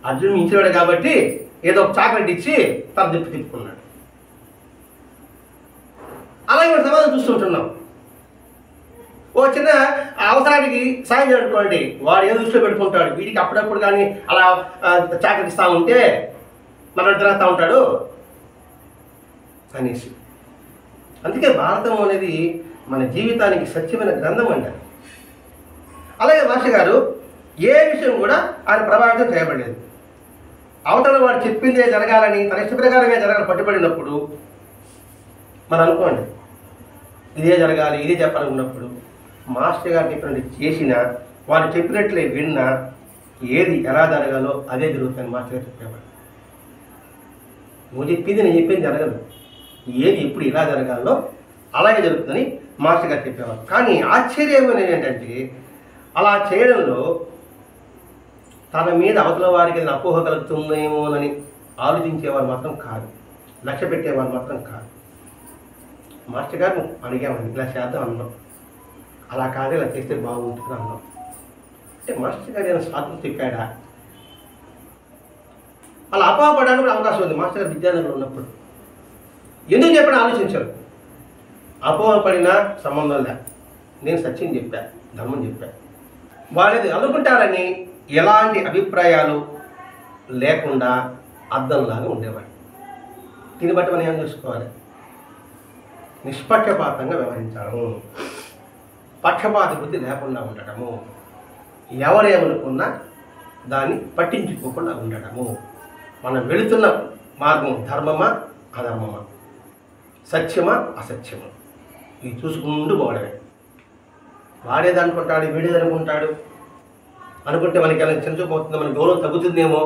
అర్జునుడు ఇచ్చినాడు కాబట్టి ఏదో ఒక చాక్లెట్ ఇచ్చి తన తిప్పుకున్నాడు. అలాగే మనం సమాజం చూస్తుంటున్నాం. ఓ చిన్న అవసరానికి సాయం చేసుకోండి, వాడు ఏదో దృష్టిలో పెట్టుకుంటాడు. వీడికి అప్పుడప్పుడు కానీ అలా చాకరీ ఇస్తూ ఉంటే మనం తిరుగుతూ ఉంటాడు అనేసి. అందుకే భారతం అనేది మన జీవితానికి సత్యమైన గ్రంథం అంటారు. అలాగే మాస్టర్ గారు ఏ విషయం కూడా ఆయన ప్రభావితం చేయబడలేదు. అవతల వాడు చెప్పిందే జరగాలని, తన ఇష్ట ప్రకారమే జరగాలని పట్టుబడినప్పుడు మనం అనుకోండి ఇదే జరగాలి, ఇదే చెప్పాలనుకున్నప్పుడు మాస్టర్ గారు చెప్పినట్టు చేసినా, వారు చెప్పినట్లే విన్నా, ఏది ఎలా జరగాలో అదే జరుగుతుంది. మాస్టర్ గారు చెప్పేవాడు, నువ్వు చెప్పింది నేను చెప్పింది జరగదు, ఏది ఎప్పుడు ఎలా జరగాలో అలాగే జరుగుతుందని మాస్టర్ గారు చెప్పేవారు. కానీ ఆశ్చర్యమైనది ఏంటంటే అలా చేయడంలో తన మీద అవతల వారికి ఏదైనా అపోహ కలుగుతుందేమోనని ఆలోచించేవారు మాత్రం కాదు, లక్ష్య పెట్టేవారు మాత్రం కాదు. మాస్టర్ గారు అడిగామని ఇలా చేద్దాం అన్నాం, అలా కాదు ఇలా చేస్తే బాగుంటుంది అన్నాం. అంటే మాస్టర్ గారు ఏమైనా స్వాతంత్రం చెప్పాడా? అలా అపోహపడడానికి కూడా అవకాశం ఉంది. మాస్టర్ గారు విద్యార్థులు ఉన్నప్పుడు ఎందుకు చెప్పినా ఆలోచించారు. అపోహపడినా సంబంధం లే, నేను సత్యం చెప్పా, ధర్మం చెప్పా. వాళ్ళది అనుకుంటారని ఎలాంటి అభిప్రాయాలు లేకుండా అర్థంలాగా ఉండేవాడు. దీన్ని బట్టి మనం ఏం చూసుకోవాలి, నిష్పక్షపాతంగా వ్యవహరించడము, పక్షపాత బుద్ధి లేకుండా ఉండటము, ఎవరేమనుకున్నా దాన్ని పట్టించుకోకుండా ఉండటము, మనం వెళుతున్న మార్గం ధర్మమా అధర్మమా, సత్యమా అసత్యమా, ఇది చూసుకుంటూ పోవడమే. వాడేది అనుకుంటాడు, వీడేది అనుకుంటాడు, అనుకుంటే మనకి ఎలా చిన్నచూపోతుందో, మన గౌరవం తగ్గుతుందేమో,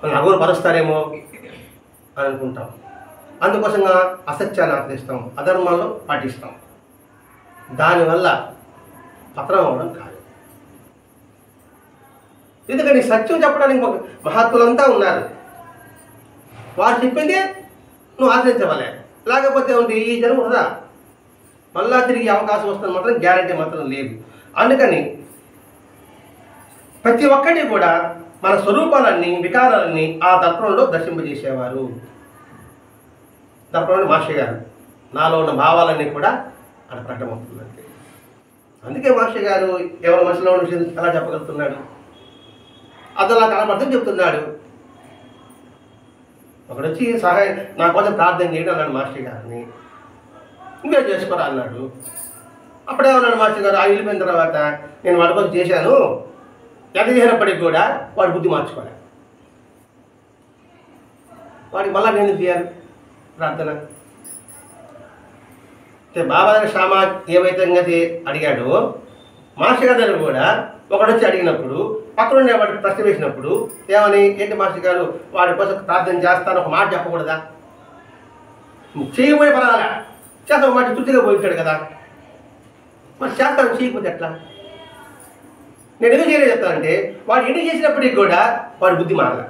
మనం అగౌరవపరుస్తారేమో అని అనుకుంటాం. అందుకోసంగా అసత్యాన్ని ఆచరిస్తాం, అధర్మాలను పాటిస్తాం. దానివల్ల పతనం అవ్వడం కాదు. ఎందుకంటే సత్యం చెప్పడానికి మహాత్ములంతా ఉన్నారు, వారు చెప్పింది నువ్వు ఆచరించవలే, లేకపోతే ఉంది ఈ జన్మ కదా, మళ్ళా తిరిగి అవకాశం వస్తుంది మాత్రం గ్యారంటీ మాత్రం లేదు. అందుకని ప్రతి ఒక్కటి కూడా మన స్వరూపాలన్నీ, వికారాలన్నీ ఆ దర్పణంలో దర్శింపజేసేవారు. దర్పణంలో మాస్టర్ గారు నాలో ఉన్న భావాలన్నీ కూడా అక్కడ ప్రకటమవుతుందంటే. అందుకే మాస్టర్ గారు ఎవరి మనసులో ఉన్న విషయం ఎలా చెప్పగలుగుతున్నాడు, అదలా కనబడుతుంది చెప్తున్నాడు. ఒకడు వచ్చి సహాయం నా కోసం ప్రార్థన చేయడం అన్నాడు మాస్టర్ గారిని, ఇంకే చేసుకోరా అన్నాడు. అప్పుడేమన్నాడు మాస్టర్ గారు, ఆ వెళ్ళిపోయిన తర్వాత నేను వాడి కోసం చేశాను, ఎంత చేసినప్పటికి కూడా వాడు బుద్ధి మార్చుకోలే, వాడికి మళ్ళీ నేను చేయాలి ప్రార్థన. బాబా దగ్గర శ్యామ ఏవైతే అడిగాడో మాస్టర్ గారి దగ్గర కూడా ఒకడు వచ్చి అడిగినప్పుడు పక్కన వాడికి ప్రశ్న వేసినప్పుడు ఏమని, ఏంటి మాస్టర్ గారు వాడి కోసం ప్రార్థన చేస్తాను ఒక మాట చెప్పకూడదా, చేయబోయే పర్వాలా చేస్తా, ఒక మాట తృప్తిగా పోయించాడు కదా, మరి చేస్తాను చేయకపోతే ఎట్లా? నేను ఎందుకు చేయలేదు చెప్తానంటే వాడు ఎన్ని చేసినప్పటికీ కూడా వాడి బుద్ధి మారల.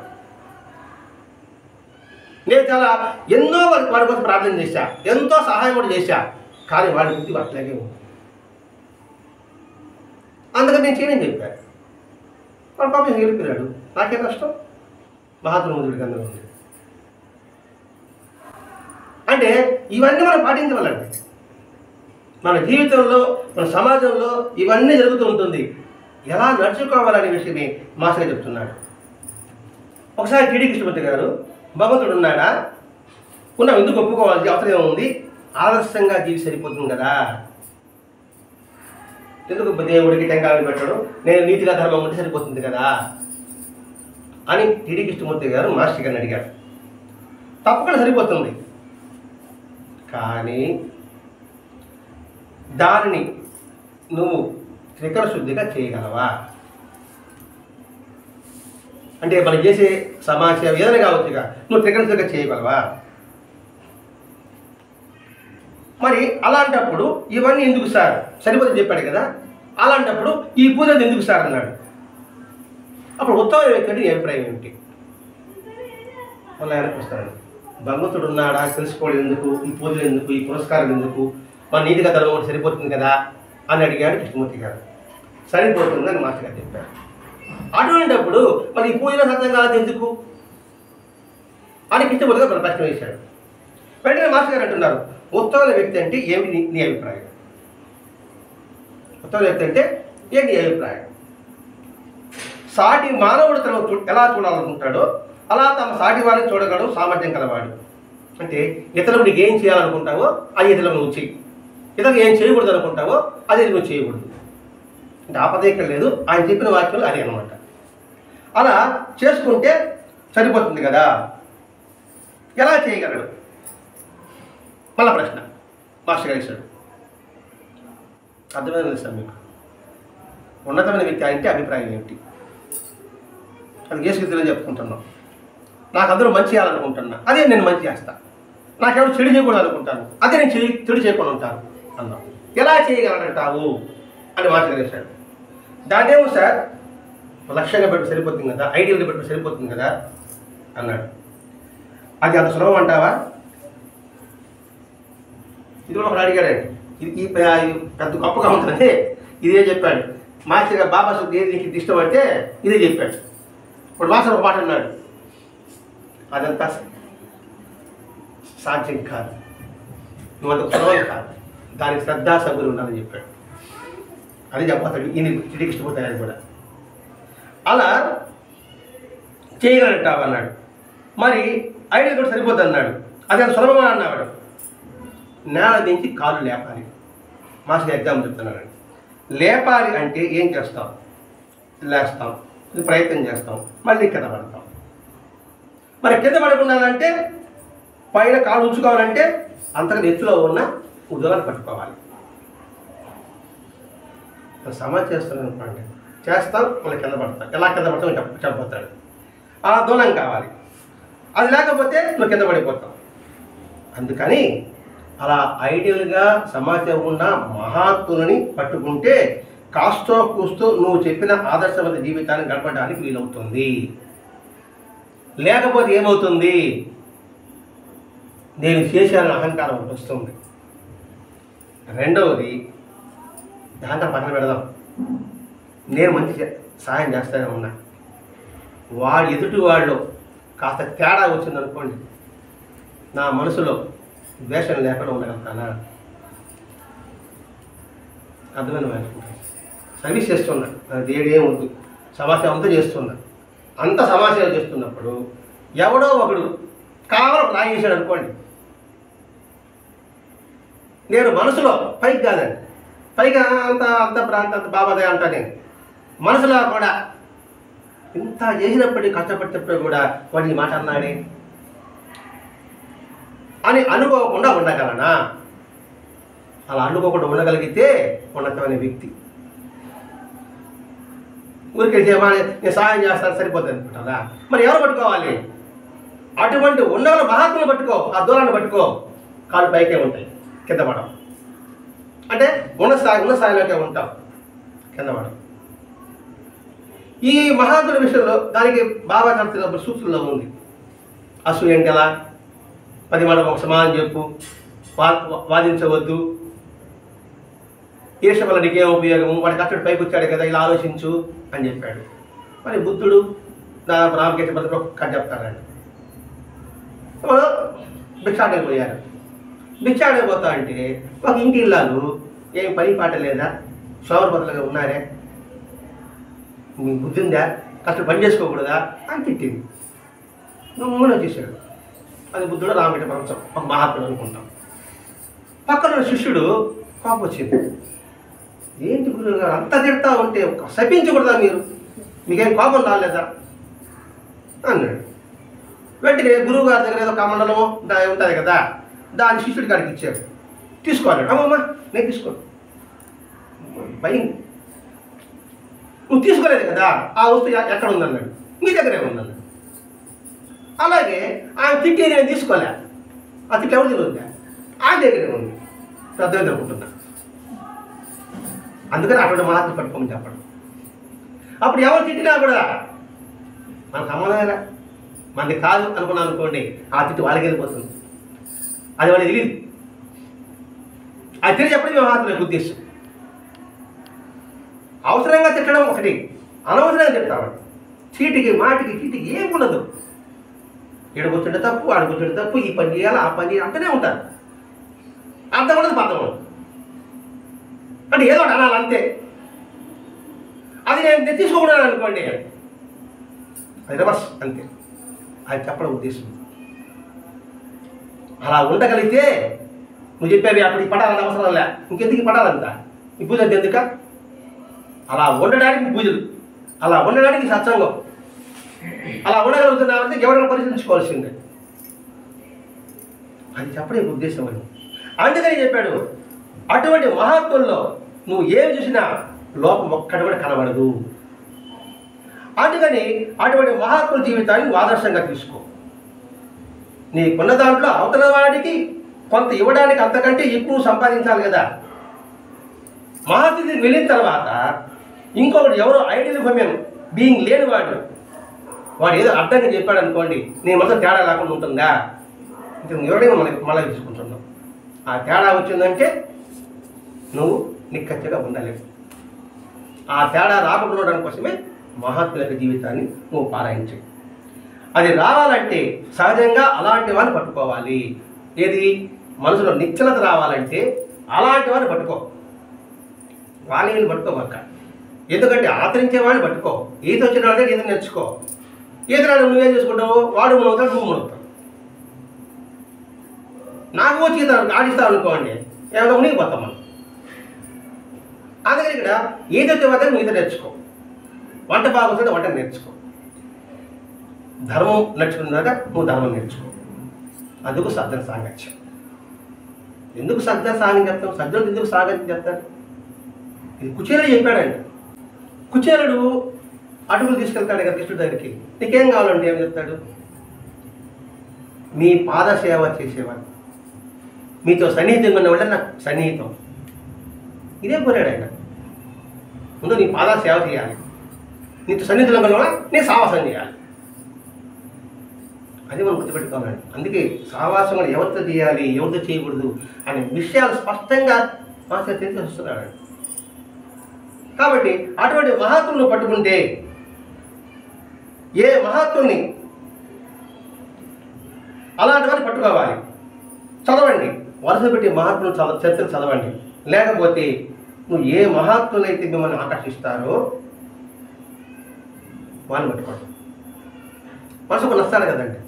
నేను చాలా ఎన్నో వాడి కోసం ప్రార్థన చేశా, ఎంతో సహాయం కూడా చేశా, కానీ వాడి బుద్ధి అట్లాగే ఉంది. అందుకని నేను చేయని చెప్పాను. వాడు పాపం వెళ్ళిపోయాడు, నాకేం నష్టం? మహాత్ముల ముద్దుడి గ్రంథంలో ఉంది. అంటే ఇవన్నీ మనం పాటించవాలండి. మన జీవితంలో, మన సమాజంలో ఇవన్నీ జరుగుతూ ఉంటుంది. ఎలా నడుచుకోవాలనే విషయమే మాస్టర్ చెప్తున్నాడు. ఒకసారి టీడీ కృష్ణమూర్తి గారు, భగవంతుడు ఉన్నాడా, ఉన్నాం, ఎందుకు ఒప్పుకోవాల్సి అవసరం ఏముంది, ఆదర్శంగా జీవి సరిపోతుంది కదా, ఎందుకు దేవుడికి టెంకాయలు పెట్టడం, నేను నీతిగా ధర్మం ఉంటే సరిపోతుంది కదా అని టీడీ కృష్ణమూర్తి గారు మాస్టర్ గారిని అడిగారు. తప్పకుండా సరిపోతుంది, కానీ దానిని నువ్వు త్రికరణ శుద్ధిగా చేయగలవా? అంటే మనం చేసే సమాజ ఏదైనా కావచ్చుగా, నువ్వు త్రికరణ శుద్ధిగా చేయగలవా? మరి అలాంటప్పుడు ఇవన్నీ ఎందుకు సార్, సరిపోతుంది చెప్పాడు కదా, అలాంటప్పుడు ఈ పూజలు ఎందుకు సార్ అన్నాడు. అప్పుడు ఉత్తమ వ్యక్తి అంటే అభిప్రాయం ఏమిటి? మళ్ళీ ఆయనకు వస్తాడు, భగవంతుడు ఉన్నాడా తెలుసుకోవడం ఎందుకు, ఈ పూజలు ఎందుకు, ఈ పురస్కారం ఎందుకు, మన నీతిగా ధర్మం సరిపోతుంది కదా అని అడిగాడు కృష్ణమూర్తి గారు. సరిపోతుందని మాస్టర్ గారు చెప్పారు. అటువంటిప్పుడు మరి ఈ పూజలో సత్యం కాదు ఎందుకు అని కృష్ణమూర్తి గారు ప్రశ్న వేశాడు. వెంటనే మాస్టర్ గారు అంటున్నారు, ఉత్తమ వ్యక్తి అంటే ఏమిటి నీ అభిప్రాయం? ఉత్తమ వ్యక్తి అంటే ఏంటి నీ అభిప్రాయం? సాటి మానవుడు తను ఎలా చూడాలనుకుంటాడో అలా తమ సాటి వారిని చూడగలడు సామర్థ్యం కలవాడు. అంటే ఇతరులకు నీకు ఏం చేయాలనుకుంటావో అది ఇతరులకు నువ్వు చెయ్యి, ఇతరులకు ఏం చేయకూడదు అనుకుంటావో అది నువ్వు చేయకూడదు. అంటే ఆపదేకం లేదు, ఆయన చెప్పిన వాక్యాలు అదే అనమాట. అలా చేసుకుంటే సరిపోతుంది కదా. ఎలా చేయగలడు? మళ్ళా ప్రశ్న మాస్టర్ గారు ఇస్తాడు. అర్థమైన సార్ మీకు ఉన్నతమైన వ్యక్తి అంటే అభిప్రాయం ఏమిటి? అది గేసుగిద్దని చెప్పుకుంటున్నాం. నాకు అందరూ మంచి చేయాలనుకుంటున్నా, అదే నేను మంచి చేస్తా. నాకెవరు చెడు చేయకూడదు అనుకుంటాను, అదే నేను చెడు చేయకుండా ఉంటాను అన్నాం. ఎలా చేయగలనంటావు అని మాట్లాడేశాడు. దాన్నేమో సార్ లక్ష్యంగా పెట్టి సరిపోతుంది కదా, ఐడియల్గా పెట్టి సరిపోతుంది కదా అన్నాడు. అది అంత సులభం అంటావా? ఇది కూడా ఒకటి అడిగాడండి. ఇది పెద్ద గొప్పగా ఉంటుందంటే ఇదే చెప్పాడు మాస్టర్ గారు. బాబా సుఖ్ ఏది నీకు ఇష్టం అంటే ఇదే చెప్పాడు. ఇప్పుడు మాస్టర్ ఒక మాట అన్నాడు, అదంతా సాధ్యం కాదు, నువ్వు అంత సులభం కాదు, దానికి శ్రద్ధాసభ్యులు ఉండాలని చెప్పాడు. అది చెప్పతాడు ఈయన శ్రీకృష్ణపోతాడు కూడా. అలా చేయగలంటావు అన్నాడు. మరి ఐడియా కూడా సరిపోద్ది అన్నాడు. అది అంత సులభంగా అన్నాడు. నేల దించి కాలు లేపాలి. మాస్టర్ ఎగ్జామ్ చెప్తున్నాడు. లేపాలి అంటే ఏం చేస్తాం? లేస్తాం, ప్రయత్నం చేస్తాం, మళ్ళీ కింద పడతాం. మరి కింద పడకుండాలంటే, పైన కాలు ఉంచుకోవాలంటే అంతగా ఎత్తులో ఉన్న ఉద్యోగాలు పట్టుకోవాలి. సమాజ్ చేస్తున్నాను అనుకోండి, చేస్తాం, మళ్ళీ కింద పడతాం. ఎలా కింద పడతాం చెప్పబోతాడు. ఆ దూలం కావాలి. అది లేకపోతే నువ్వు కింద పడిపోతావు. అందుకని అలా ఐడియల్గా సమాజం ఉన్న మహాత్ములని పట్టుకుంటే కాస్తో కూస్తో నువ్వు చెప్పిన ఆదర్శవంత జీవితాన్ని గడపడానికి వీలవుతుంది. లేకపోతే ఏమవుతుంది? నేను చేశాను అహంకారం ఒకటి వస్తుంది. రెండవది, దాంట్లో పక్కన పెడదాం, నేను మంచి సహాయం చేస్తానే ఉన్నా, వాడు ఎదుటి వాళ్ళు కాస్త తేడా వచ్చిందనుకోండి, నా మనసులో ద్వేషం లేకుండా ఉండగలుగుతానా? అర్థమైన వేసుకుంటాను. సర్వీస్ చేస్తున్నా, అది ఏమవుద్దు, సమాచారం అంతా చేస్తున్నా. అంత సమాచారం చేస్తున్నప్పుడు ఎవడో ఒకడు కావాలని లాగేసాడు అనుకోండి, నేను మనసులో పైకి కాదండి, పైగా అంత ప్రాంత అంత బాబాదే అంటా, నేను మనసులో కూడా ఇంత చేసినప్పటికీ కష్టపడినప్పుడు కూడా వాడిని మాట అన్నాడే అని అనుకోకుండా ఉండగలనా? అలా అనుకోకుండా ఉండగలిగితే ఉన్నతమైన వ్యక్తి. ఊరికే నేను సహాయం చేస్తాను సరిపోతుంది అనుకుంటారా? మరి ఎవరు పట్టుకోవాలి? అటువంటి ఉండగల మహాత్ములు పట్టుకో, ఆ దూరాన్ని పట్టుకో, కాళ్ళు పైకే ఉంటాయి, కింద పడం. అంటే ఉన్న స్థాయిలోకే ఉంటాం, కింద పడం. ఈ మహాత్ముల విషయంలో దానికి బాబా కలుస్తున్నప్పుడు సూక్తుల్లో ఉంది. అసూయ అంటే ఎలా? 10 మాట ఒక సమానం చెప్పు, వాదించవద్దు, ఈర్ష్య వల్ల నీకేం ఉపయోగము, వాడి కష్టపడి పైకి వచ్చాడు కదా, ఇలా ఆలోచించు అని చెప్పాడు. మరి బుద్ధుడు దాదాపు రామకృష్ణ పత్రిక ఒక కథ చెప్తారండి. మనం భిక్షాటకు పోయారు. భిక్షాటకు పోతా అంటే ఒక ఇంటి ఇల్లాలు ఏం పని పాట లేదా, సోమరపతులుగా ఉన్నారే, మీ బుద్ధి ఉందా, అసలు పని చేసుకోకూడదా అని తిట్టింది. నువ్వు వచ్చేసాడు. అది బుద్ధుడు రామకృష్ణ పరమహంస ఒక మహాత్ముడు అనుకుంటాం. పక్కన శిష్యుడు కోపం వచ్చింది. ఏంటి గురువు గారు అంతా తిడతా ఉంటే శపించకూడదా మీరు, మీకేం కోపం రాలేదా అన్నాడు. వెంటనే గురువు గారి దగ్గర ఏదో కమండలమో ఉంటుంది కదా, దాని శిష్యుడి కాడికి ఇచ్చాడు. తీసుకోవాలండి. అమ్మమ్మ నేను తీసుకోను, భయం. నువ్వు తీసుకోలేదు కదా, ఆ వస్తువు ఎక్కడ ఉందన్నాడు. మీ దగ్గరే ఉందన్నాడు. అలాగే ఆమె తిట్టి నేను తీసుకోలే, ఆ తిట్టి ఎవరు తిరుగుతుందా, ఆ దగ్గరే ఉంది, పెద్ద అనుకుంటున్నా. అందుకని అటువంటి మహాత్మ పట్టుకోమని చెప్పడం. అప్పుడు ఎవరు తిట్టినా కూడా మన సమాధానం మనది కాదు అనుకున్నాను అనుకోండి, ఆ తిట్టు వాళ్ళకి వెళ్ళిపోతుంది. అది వాళ్ళకి తెలియదు. అది తిరిగి చెప్పడం మీ మహాత్మ యొక్క ఉద్దేశం. అవసరంగా తిట్టడం ఒకటి, అనవసరంగా చెప్తాడు. చీటికి మాటికి చీటికి ఏం ఉండదు. ఎడగొచ్చుంటే తప్పు, ఆడగొచ్చుంటే తప్పు, ఈ పని చేయాలి, ఆ పని చేయాలి అంటూనే ఉంటారు. అర్థం ఉండదు, అర్థం ఉండదు. అంటే ఏదో అనాలి అంతే. అది నేను తీసుకోకూడదు అనుకోండి, అది రివర్స్ అంతే. అది చెప్పడం ఉద్దేశం. అలా ఉండగలిగితే నువ్వు చెప్పేవి అప్పటికి పడాలని అవసరం లే, ఇంకెందుకు పడాలంత, ఈ పూజ ఎందుక? అలా ఉండడానికి పూజలు, అలా ఉండడానికి సత్సంగం, అలా ఉండగలుగుతున్నామంటే ఎవరైనా పరిశీలించుకోవాల్సిందే. అది చెప్పడం ఉద్దేశం అని. అందుకని చెప్పాడు, అటువంటి మహాత్ముల్లో నువ్వు ఏమి చూసినా లోపం ఒక్కటి కూడా కనబడదు. అందుకని అటువంటి మహాత్ముల జీవితాన్ని నువ్వు ఆదర్శంగా తీసుకో. నీకున్న దాంట్లో అవతల వాడికి కొంత ఇవ్వడానికి అంతకంటే ఎక్కువ సంపాదించాలి కదా. మహాత్ముడికి వెళ్ళిన తర్వాత ఇంకొకటి ఎవరో ఐడియల్ హ్యూమన్ బీయింగ్ లేనివాడు, వాడు ఏదో అర్థంగా చెప్పాడు అనుకోండి, నేను మొత్తం తేడా లేకుండా ఉంటుందా? ఇంకా ఎవరైనా మళ్ళీ తీసుకుంటున్నావు. ఆ తేడా వచ్చిందంటే నువ్వు నిక్కచ్చిగా ఉండలేవు. ఆ తేడా రాకుండా ఉండడం కోసమే మహాత్ముల యొక్క జీవితాన్ని నువ్వు పారాయించు. అది రావాలంటే సహజంగా అలాంటి వాడిని పట్టుకోవాలి. ఏది మనసులో నిశ్చలత రావాలంటే అలాంటి వాడిని పట్టుకో, వాళ్ళని పట్టుకోమక్క. ఎందుకంటే ఆచరించే వాడిని పట్టుకో. ఈత వచ్చిన వాడే ఈత నేర్చుకో. ఈత రాడు నువ్వేం చేసుకుంటావు, వాడు మునవుతాడు, నువ్వు మునవుతావు. నాకు వచ్చి ఈత ఆడిస్తావు అనుకోండి, ఏమైనా మునిగిపోతాం మనం. అందుకని ఇక్కడ ఈత వచ్చే వద్ద నువ్వు ఈత నేర్చుకో, వంట బాగుంటుంది వంట నేర్చుకో, ధర్మం నేర్చుకున్నాక నువ్వు ధర్మం నేర్చుకో. అందుకు సజ్జన సాంగత్యం. ఎందుకు సజ్జన సాంగం చెప్తాం? సజ్జనుడు ఎందుకు సాంగత్యం చెప్తారు? ఇది కుచేలుడు చెప్పాడండి. కుచేలుడు అటుకులు తీసుకెళ్తాడు కదా కృష్ణుడి దగ్గరికి. నీకేం కావాలంటే ఏం చెప్తాడు? మీ పాద సేవ చేసేవాడు, మీతో సన్నిహితంగా ఉన్నవాళ్ళ నాకు సన్నిహితం. ఇదే కోరాడు ఆయన. ముందు నీ పాద సేవ చేయాలి, నీతో సన్నిహితంగా ఉన్న వాళ్ళ నేను సావాసం చేయాలి. అది మనం గుర్తుపెట్టుకోవాలండి. అందుకే సావాసం కూడా ఎవరితో చేయాలి, ఎవరితో చేయకూడదు అనే విషయాలు స్పష్టంగా మాస్టర్ తెలిసి వస్తున్నాడు. కాబట్టి అటువంటి మహాత్ములను పట్టుకుంటే, ఏ మహాత్ముని అలాంటి వారిని పట్టుకోవాలి. చదవండి, వరుస పెట్టి మహాత్ములు చర్చలు చదవండి. లేకపోతే నువ్వు ఏ మహాత్ములైతే మిమ్మల్ని ఆకర్షిస్తారో వాళ్ళు పట్టుకోండి. మనసుకు నస్తాడు కదండి.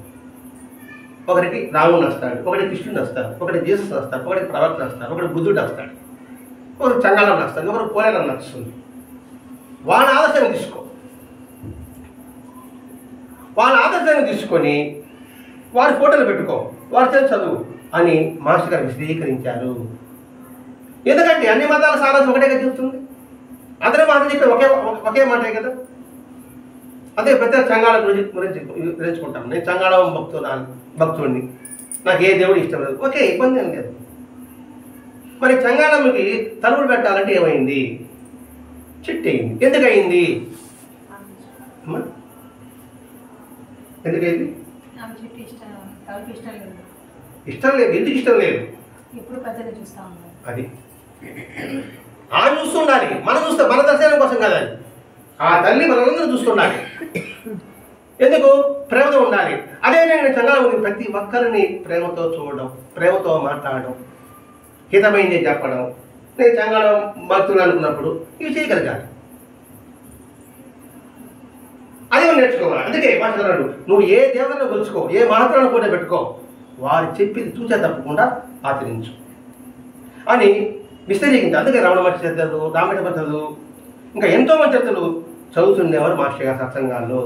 ఒకరికి రాముడు నస్తాడు, ఒకటి కృష్ణుడు నస్తాడు, ఒకటి జీసస్ నస్తాడు, ఒకటి ప్రవక్త నస్తాడు, ఒకటి బుద్ధుడు నస్తాడు, ఒకరికి చంగాళం నస్తాడు, ఒకరికి పోలేనం నచ్చుతుంది. వాళ్ళ ఆదర్శాన్ని తీసుకో. వాళ్ళ ఆదర్శాన్ని తీసుకొని వారి ఫోటోలు పెట్టుకో, వారి చేత చదువు అని మాస్టర్ గారు విశదీకరించారు. ఎందుకంటే అన్ని మతాల సారాంశం ఒకటే చెప్తుంది. అందరూ మాట చెప్పే ఒకే మాటే కదా. అదే ప్రత్యేక చంగాళం గురించి వివరించుకుంటాం. నేను చంగాళం భక్తుడిని, నాకు ఏ దేవుడు ఇష్టం లేదు, ఓకే, ఇబ్బంది ఏం లేదు. మరి చంగాళంకి తలుపులు పెట్టాలంటే ఏమైంది? చిట్టి అయింది. ఎందుకయింది? ఎందుకైంది? ఇష్టం లేదు. ఎందుకు ఇష్టం లేదు? అది ఆమె చూస్తుండాలి, మనం చూస్తాం. మన దర్శనం కోసం కదా, ఆ తల్లి మనందరూ చూస్తుండాలి. ఎందుకు? ప్రేమతో ఉండాలి. అదే నేను చంగాలం ఉంది, ప్రతి ఒక్కరిని ప్రేమతో చూడడం, ప్రేమతో మాట్లాడడం, హితమైంది చెప్పడం. నేను చంగాలం భక్తులు అనుకున్నప్పుడు ఇవి చేయగలగాలి. అది నేర్చుకోవాలి. అందుకే మాట్లాడాడు, నువ్వు ఏ దేవతను కొలుచుకో, ఏ మహాత్ములను కూడా పెట్టుకో, వారు చెప్పింది చూచే తప్పకుండా ఆచరించు అని విస్తరించింది. అందుకే రమణ మహర్షి చరిత్రలు, రామకృష్ణ చరిత్రలు, ఇంకా ఎంతోమంది చరిత్రలు చదువుతుండేవారు మాస్టర్ గారు సత్సంగాల్లో.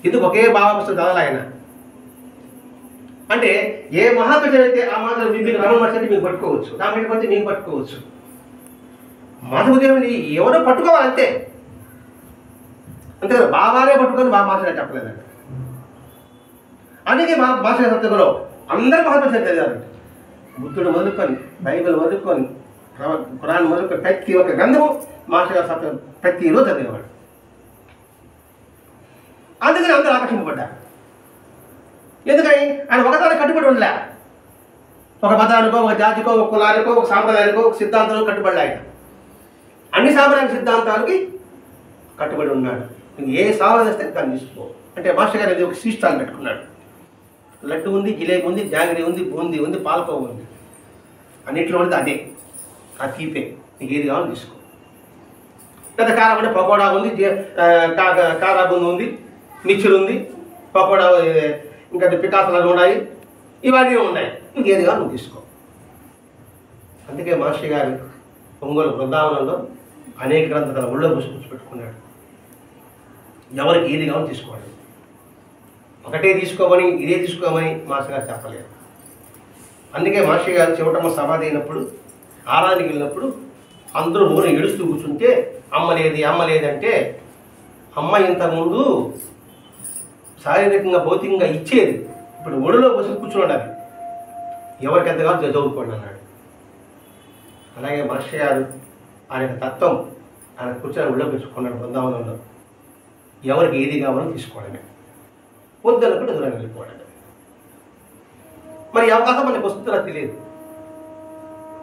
ఇది ఒకే భావపుస్తకం చదవాలి ఆయన. అంటే ఏ మహాత్మ చదివితే ఆ మాత్రం మీకు రమణ మహర్షి అంటే మీకు పట్టుకోవచ్చు, రామకృష్ణ పడితే మీకు పట్టుకోవచ్చు. మాధవదేవుని ఎవరో పట్టుకోవాలి అంతే. అంతే కదా, బాబానే పట్టుకొని బాగా మాస్టర్ చెప్పలేదండి. అందుకే మా మాస్టర్ సత్సంగంలో అందరూ మహాత్మ చదివారు. బుద్ధుడు మొదలుకొని, బైబిల్ మొదలుకొని, ఖురాన్ మొదలుకొని ప్రతి ఒక్క గ్రంథము మాస్టర్ గారు సత్యం ప్రతిరోజు చదివేవాడు. అందుకని అందరూ ఆకర్షింపబడ్డారు. ఎందుకని ఆయన ఒకదాన్ని కట్టుబడి ఉండలే. ఒక మతానికో, ఒక జాతికో, ఒక కులానికో, ఒక సాంప్రదాయానికో, ఒక సిద్ధాంతానికో కట్టుబడి ఆయన అన్ని సాంప్రదాయ సిద్ధాంతాలకి కట్టుబడి ఉన్నాడు. ఏ సాంప్రదాయ దాన్ని తీసుకో అంటే మాస్టర్ గారు ఒక శ్రీస్థానం పెట్టుకున్నాడు. లడ్డు ఉంది, జిలేబీ ఉంది, జాంగిరీ ఉంది, బూందీ ఉంది, పాలకోవ ఉంది. అన్నింటిలో ఉంది అదే, ఆ తీపే. నీకు ఏది కావాలో తీసుకో. లేదా కారం అంటే పకోడా ఉంది, కారా బూంది ఉంది, మిక్చర్ ఉంది, పకోడా, ఇంకా పికాసలు ఉన్నాయి, ఇవన్నీ ఉన్నాయి. నీకు ఏది కావాలో నువ్వు తీసుకో. అందుకే మాస్టర్ గారు ఒంగోలు బృందావనంలో అనేక గ్రంథాలు తన ఒళ్ళో పెట్టుకున్నాడు. ఎవరికి ఏది కావాలో తీసుకోవాలి. ఒకటే తీసుకోమని, ఇదే తీసుకోమని మాస్టర్ గారు చెప్పలేరు. అందుకే మాస్టర్ గారు చివటమ్మ సమాధి అయినప్పుడు, ఆరానికి వెళ్ళినప్పుడు అందరూ ఊరు ఏడుస్తూ కూర్చుంటే అమ్మలేది అమ్మలేదంటే, అమ్మ ఇంతకుముందు శారీరకంగా భౌతికంగా ఇచ్చేది, ఇప్పుడు ఒడిలో బస్సు కూర్చున్నాడు. అది ఎవరికి ఎంత కాదు చదువుకోండి అన్నాడు. అలాగే మాస్టర్ గారు ఆయన తత్వం ఆయన కూర్చొని ఒళ్ళో పెంచుకున్నాడు బృందావనంలో. ఎవరికి ఏది కావాలో తీసుకోవడమే, వద్దనుకుంటే దూరం వెళ్ళిపోవడమే. మరి అవకాశం మనకు వస్తుందో తెలియదు.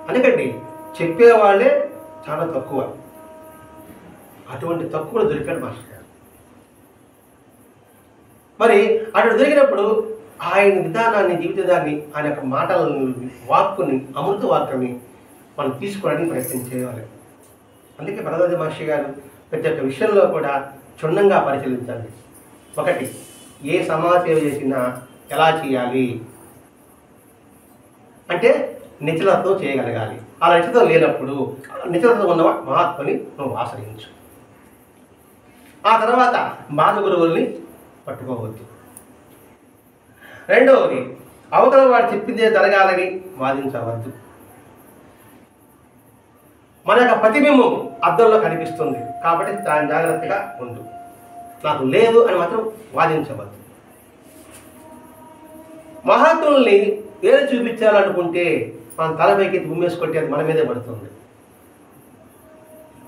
అందుకండి చెప్పేవాళ్ళే చాలా తక్కువ. అటువంటి తక్కువ దొరికాడు మాస్టర్ గారు. మరి అటు దొరికినప్పుడు ఆయన విధానాన్ని, జీవితాన్ని, ఆయన యొక్క మాటలను, వాక్కుని, అమృత వాక్కుని మనం తీసుకోవడానికి ప్రయత్నం చేయాలి. అందుకే భరద్వాజ మహర్షి గారు ప్రతి ఒక్క విషయంలో కూడా క్షుణ్ణంగా పరిశీలించండి. ఒకటి, ఏ సమాజ సేవ చేసినా ఎలా చేయాలి అంటే నిశ్చలతో చేయగలగాలి. అలా నిశ్చలత లేనప్పుడు నిశ్చలత ఉన్న మహాత్ముని నువ్వు ఆశ్రయించు. ఆ తర్వాత బాధ గురువుల్ని పట్టుకోవద్దు. రెండవది, అవతల వాడు చెప్పిందే జరగాలని వాదించవద్దు. మన యొక్క ప్రతిబింబం అద్దంలో కనిపిస్తుంది కాబట్టి దాని జాగ్రత్తగా ఉండు. నాకు లేదు అని మాత్రం వాదించవద్దు. మహాత్ముల్ని ఏది చూపించాలనుకుంటే మన తలపైకి ఉమ్మేసి కొట్టేది మన మీదే పడుతుంది.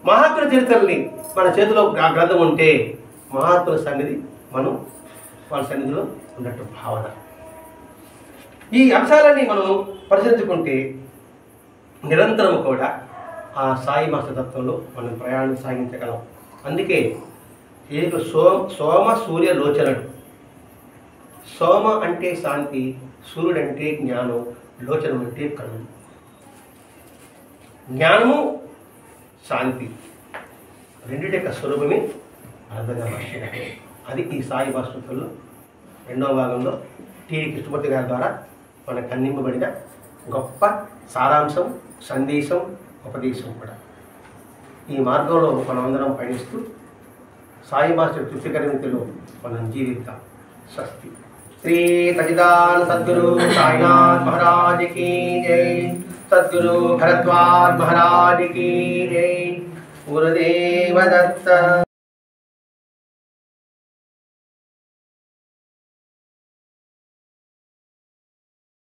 మహాత్ముల చరిత్రల్ని మన చేతిలో గ్రంథం ఉంటే మహాత్ముల సన్నిధి మనం వాళ్ళ సన్నిధిలో ఉన్నట్టు భావన. ఈ అంశాలన్నీ మనం పరిశీలించుకుంటే నిరంతరం కూడా ఆ సాయి మాస్టర్ తత్వంలో మనం ప్రయాణం సాగించగలం. అందుకే సోమ సూర్య లోచనుడు. సోమ అంటే శాంతి, సూర్యుడు అంటే జ్ఞానం, లోచనం అంటే కళ్ళు. జ్ఞానము, శాంతి రెండింటి యొక్క స్వరూపమే అర్థంగా మాస్టర్. అది ఈ సాయి భాస్కర్లో రెండవ భాగంలో టి కృష్ణమూర్తి గారి ద్వారా మనకు అందింపబడిన గొప్ప సారాంశం, సందేశం, ఉపదేశం కూడా. ఈ మార్గంలో మనమందరం పయనిస్తూ సాయి మాస్టర్ తృప్తికరమితిలో మనం జీవిద్దాం. స్వస్తి. శ్రీ సచ్చిదానంద సద్గురు సాయినాథ్ మహారాజ్ की जय. सद्गुरु भरद्वाज महाराज की जय. गुरुदेव दत्त.